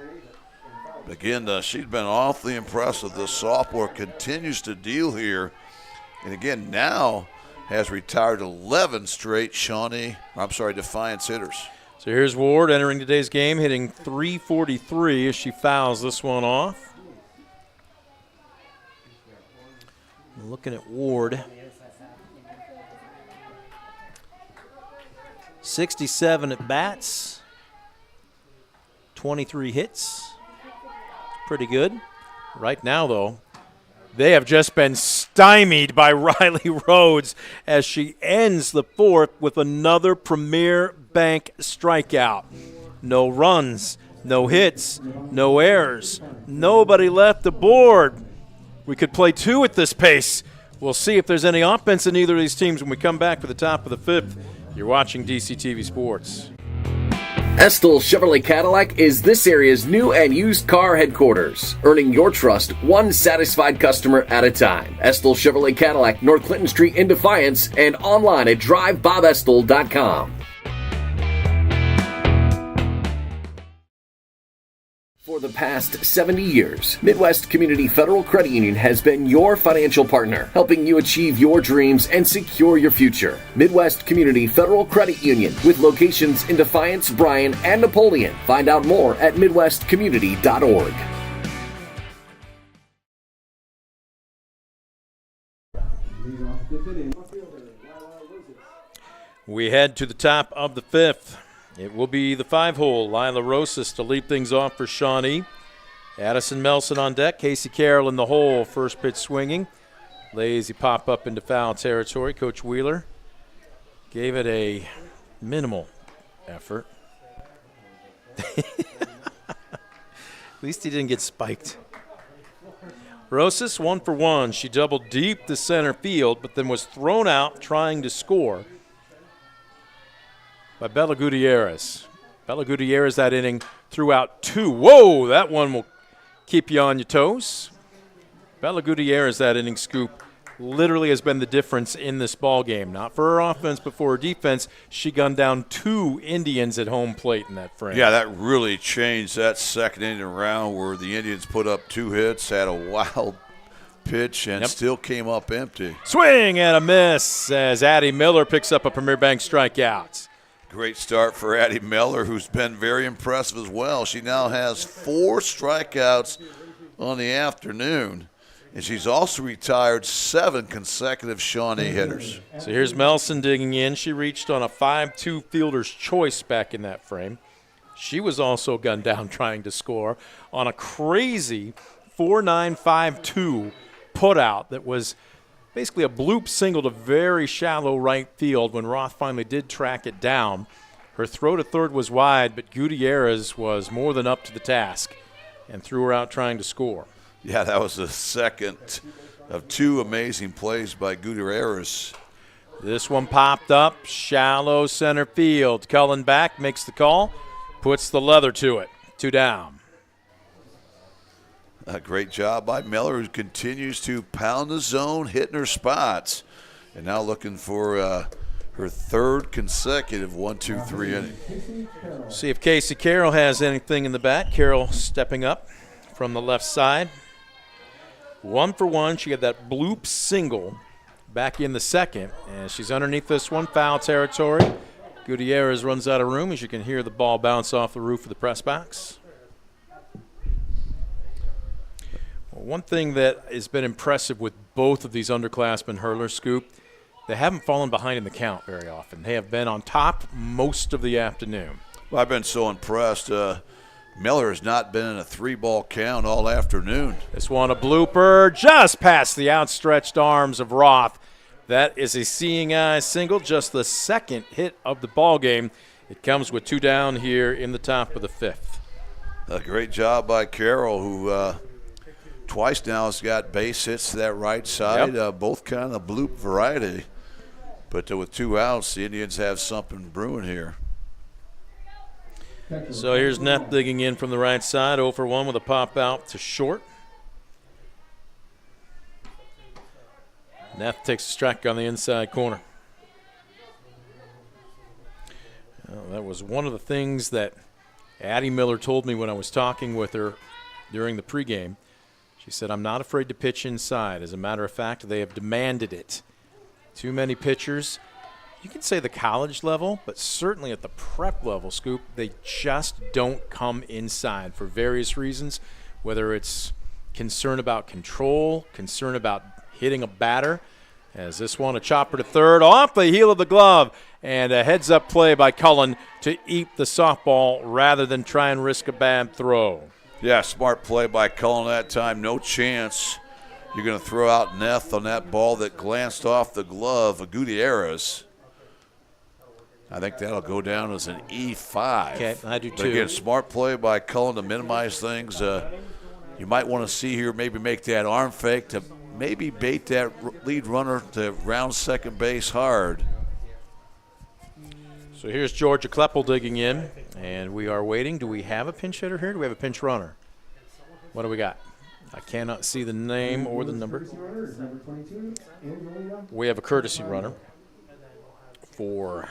Again, she's been awfully impressive. The sophomore continues to deal here. And again, now has retired 11 straight Defiance hitters. So here's Ward entering today's game, hitting .343 as she fouls this one off. Looking at Ward. 67 at bats, 23 hits. Pretty good. Right now, though, they have just been stymied by Riley Rhodes as she ends the fourth with another Premier Bank strikeout. No runs, no hits, no errors. Nobody left aboard. We could play two at this pace. We'll see if there's any offense in either of these teams when we come back for the top of the fifth. You're watching DCTV Sports. Estill Chevrolet Cadillac is this area's new and used car headquarters, earning your trust one satisfied customer at a time. Estill Chevrolet Cadillac, North Clinton Street in Defiance, and online at drivebobestill.com. For the past 70 years, Midwest Community Federal Credit Union has been your financial partner, helping you achieve your dreams and secure your future. Midwest Community Federal Credit Union, with locations in Defiance, Bryan, and Napoleon. Find out more at midwestcommunity.org. We head to the top of the fifth. It will be the 5-hole. Lila Rosas to lead things off for Shawnee. Addison Melson on deck. Casey Carroll in the hole. First pitch swinging. Lazy pop up into foul territory. Coach Wheeler gave it a minimal effort. At least he didn't get spiked. Rosas 1 for 1. She doubled deep to center field, but then was thrown out trying to score by Bella Gutierrez. Bella Gutierrez that inning threw out 2. Whoa, that one will keep you on your toes. Bella Gutierrez that inning scoop literally has been the difference in this ball game. Not for her offense, but for her defense. She gunned down 2 Indians at home plate in that frame. Yeah, that really changed that second inning around where the Indians put up 2 hits, had a wild pitch, and still came up empty. Swing and a miss as Addie Miller picks up a Premier Bank strikeout. Great start for Addie Miller, who's been very impressive as well. She now has 4 strikeouts on the afternoon, and she's also retired 7 consecutive Shawnee hitters. So here's Melson digging in. She reached on a 5-2 fielder's choice back in that frame. She was also gunned down trying to score on a crazy 4-9-5-2 putout that was basically a bloop single to very shallow right field when Roth finally did track it down. Her throw to third was wide, but Gutierrez was more than up to the task and threw her out trying to score. Yeah, that was the second of 2 amazing plays by Gutierrez. This one popped up, shallow center field. Cullen back, makes the call, puts the leather to it. 2 down. A great job by Miller, who continues to pound the zone, hitting her spots. And now looking for her third consecutive 1-2-3 inning. See if Casey Carroll has anything in the bat. Carroll stepping up from the left side. 1 for 1. She had that bloop single back in the second, and she's underneath this one, foul territory. Gutierrez runs out of room as you can hear the ball bounce off the roof of the press box. Well, one thing that has been impressive with both of these underclassmen hurlers, Scoop, they haven't fallen behind in the count very often. They have been on top most of the afternoon. Well, I've been so impressed. Miller has not been in a 3-ball count all afternoon. This one a blooper just past the outstretched arms of Roth. That is a seeing eye single, just the second hit of the ball game. It comes with 2 down here in the top of the 5th. A great job by Carroll, who twice now has got base hits to that right side, both kind of bloop variety. But with 2 outs, the Indians have something brewing here. So here's Neff digging in from the right side, 0 for 1 with a pop out to short. Neff takes a strike on the inside corner. Well, that was one of the things that Addie Miller told me when I was talking with her during the pregame. She said, I'm not afraid to pitch inside. As a matter of fact, they have demanded it. Too many pitchers. You can say the college level, but certainly at the prep level, Scoop, they just don't come inside for various reasons, whether it's concern about control, concern about hitting a batter. As this one, a chopper to third, off the heel of the glove, and a heads-up play by Cullen to eat the softball rather than try and risk a bad throw. Yeah, smart play by Cullen that time. No chance you're going to throw out Neff on that ball that glanced off the glove of Gutierrez. I think that'll go down as an E5. Okay, I do too. But again, smart play by Cullen to minimize things. You might want to see here, maybe make that arm fake to maybe bait that lead runner to round second base hard. So here's Georgia Kleppel digging in, and we are waiting. Do we have a pinch hitter here? Do we have a pinch runner? What do we got? I cannot see the name or the number. We have a courtesy runner for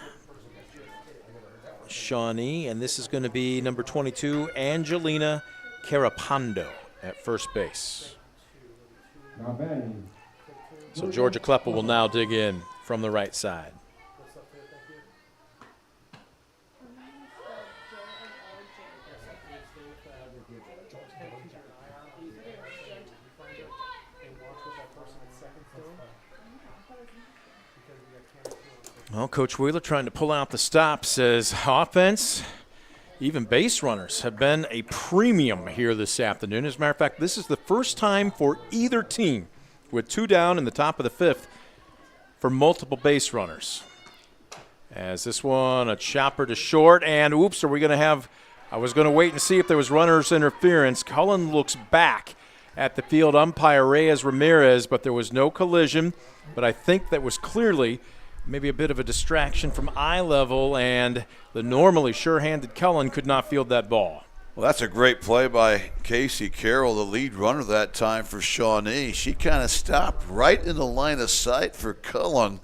Shawnee, and this is going to be number 22, Angelina Carapando at first base. So Georgia Kleppel will now dig in from the right side. Well, Coach Wheeler trying to pull out the stop, says offense, even base runners have been a premium here this afternoon. As a matter of fact, this is the first time for either team with 2 down in the top of the 5th for multiple base runners. As this one, a chopper to short, and oops, are we going to have – I was going to wait and see if there was runner's interference. Cullen looks back at the field umpire Reyes Ramirez, but there was no collision. But I think that was clearly – maybe a bit of a distraction from eye level, and the normally sure-handed Cullen could not field that ball. Well, that's a great play by Casey Carroll, the lead runner that time for Shawnee. She kind of stopped right in the line of sight for Cullen.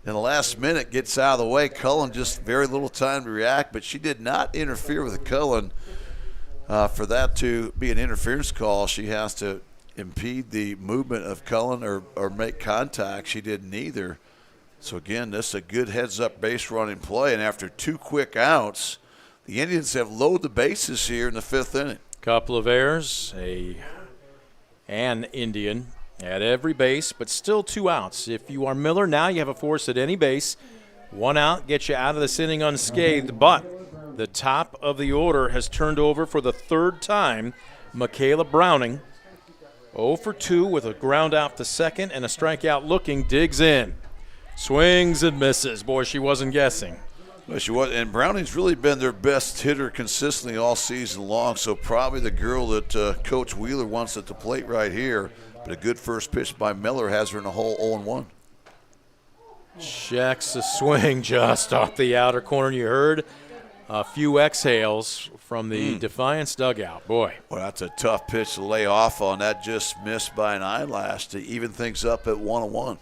In the last minute, gets out of the way. Cullen just very little time to react, but she did not interfere with Cullen. For that to be an interference call, she has to impede the movement of Cullen or make contact. She did neither. So, again, this is a good heads-up base running play. And after 2 quick outs, the Indians have loaded the bases here in the 5th inning. Couple of errors, an Indian at every base, but still 2 outs. If you are Miller, now you have a force at any base. 1 out gets you out of this inning unscathed. But the top of the order has turned over for the 3rd time. Michaela Browning, 0 for 2 with a ground out to second and a strikeout looking, digs in. Swings and misses. Boy, she wasn't guessing. Well, she was, and Browning's really been their best hitter consistently all season long, so probably the girl that Coach Wheeler wants at the plate right here. But a good first pitch by Miller has her in a hole 0-1. Checks the swing just off the outer corner. You heard a few exhales from the Defiance dugout. Boy. Well, that's a tough pitch to lay off on. That just missed by an eyelash to even things up at 1-1.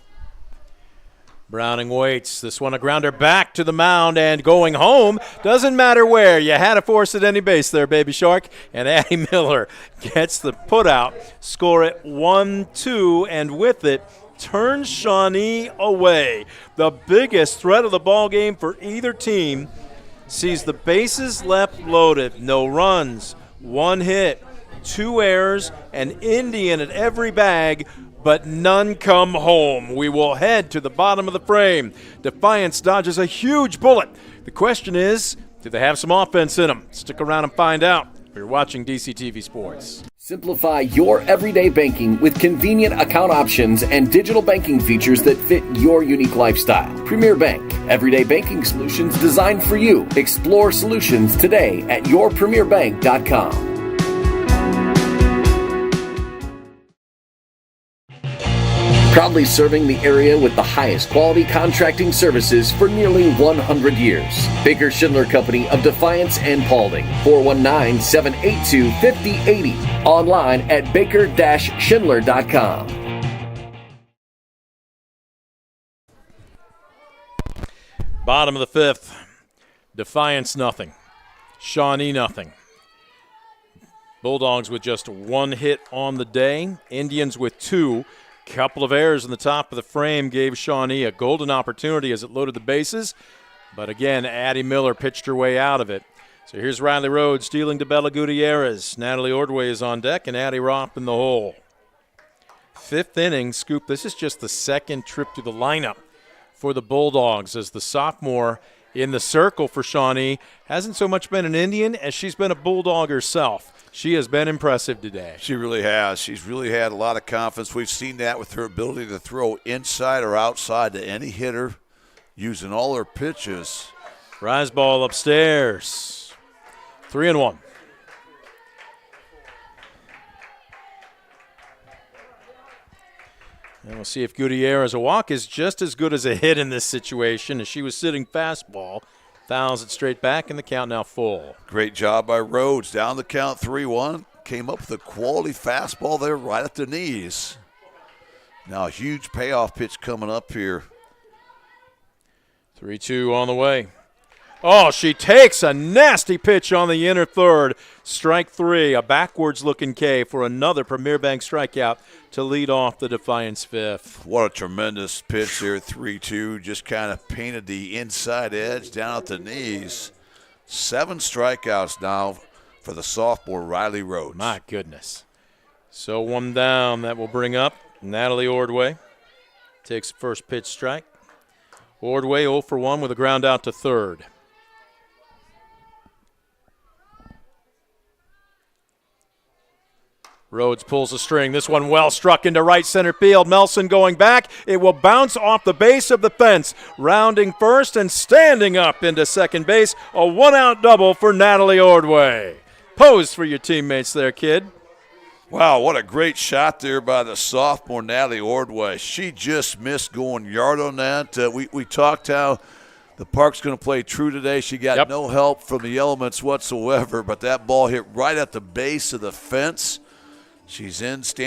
Browning waits. This one a grounder back to the mound and going home. Doesn't matter where. You had to force at any base there, Baby Shark. And Addie Miller gets the put out. Score it 1-2, and with it, turns Shawnee away. The biggest threat of the ball game for either team sees the bases left loaded. No runs, 1 hit, 2 errors, an Indian at every bag, but none come home. We will head to the bottom of the frame. Defiance dodges a huge bullet. The question is, do they have some offense in them? Stick around and find out. You're watching DCTV Sports. Simplify your everyday banking with convenient account options and digital banking features that fit your unique lifestyle. Premier Bank, everyday banking solutions designed for you. Explore solutions today at yourpremierbank.com. Proudly serving the area with the highest quality contracting services for nearly 100 years. Baker Schindler Company of Defiance and Paulding, 419-782-5080. Online at baker-schindler.com. Bottom of the 5th. Defiance nothing. Shawnee nothing. Bulldogs with just 1 hit on the day. Indians with 2. Couple of errors in the top of the frame gave Shawnee a golden opportunity as it loaded the bases. But again, Addie Miller pitched her way out of it. So here's Riley Rhodes stealing to Bella Gutierrez. Natalie Ordway is on deck and Addie Ropp in the hole. 5th inning, Scoop. This is just the second trip to the lineup for the Bulldogs as the sophomore in the circle for Shawnee hasn't so much been an Indian as she's been a Bulldog herself. She has been impressive today. She really has. She's really had a lot of confidence. We've seen that with her ability to throw inside or outside to any hitter using all her pitches. Rise ball upstairs. 3-1. And we'll see if Gutierrez a walk is just as good as a hit in this situation as she was sitting fastball. Fouls it straight back, and the count now full. Great job by Rhodes. Down the count 3-1. Came up with a quality fastball there right at the knees. Now a huge payoff pitch coming up here. 3-2 on the way. Oh, she takes a nasty pitch on the inner third. Strike 3, a backwards-looking K for another Premier Bank strikeout to lead off the Defiance 5th. What a tremendous pitch here, 3-2. Just kind of painted the inside edge down at the knees. 7 strikeouts now for the sophomore Riley Rhodes. My goodness. So 1 down. That will bring up Natalie Ordway. Takes first pitch strike. Ordway 0 for 1 with a ground out to third. Rhodes pulls a string. This one well struck into right center field. Melson going back. It will bounce off the base of the fence. Rounding first and standing up into second base. A 1-out double for Natalie Ordway. Pose for your teammates there, kid. Wow, what a great shot there by the sophomore Natalie Ordway. She just missed going yard on that. We talked how the park's going to play true today. She got no help from the elements whatsoever, but that ball hit right at the base of the fence. She's in, standing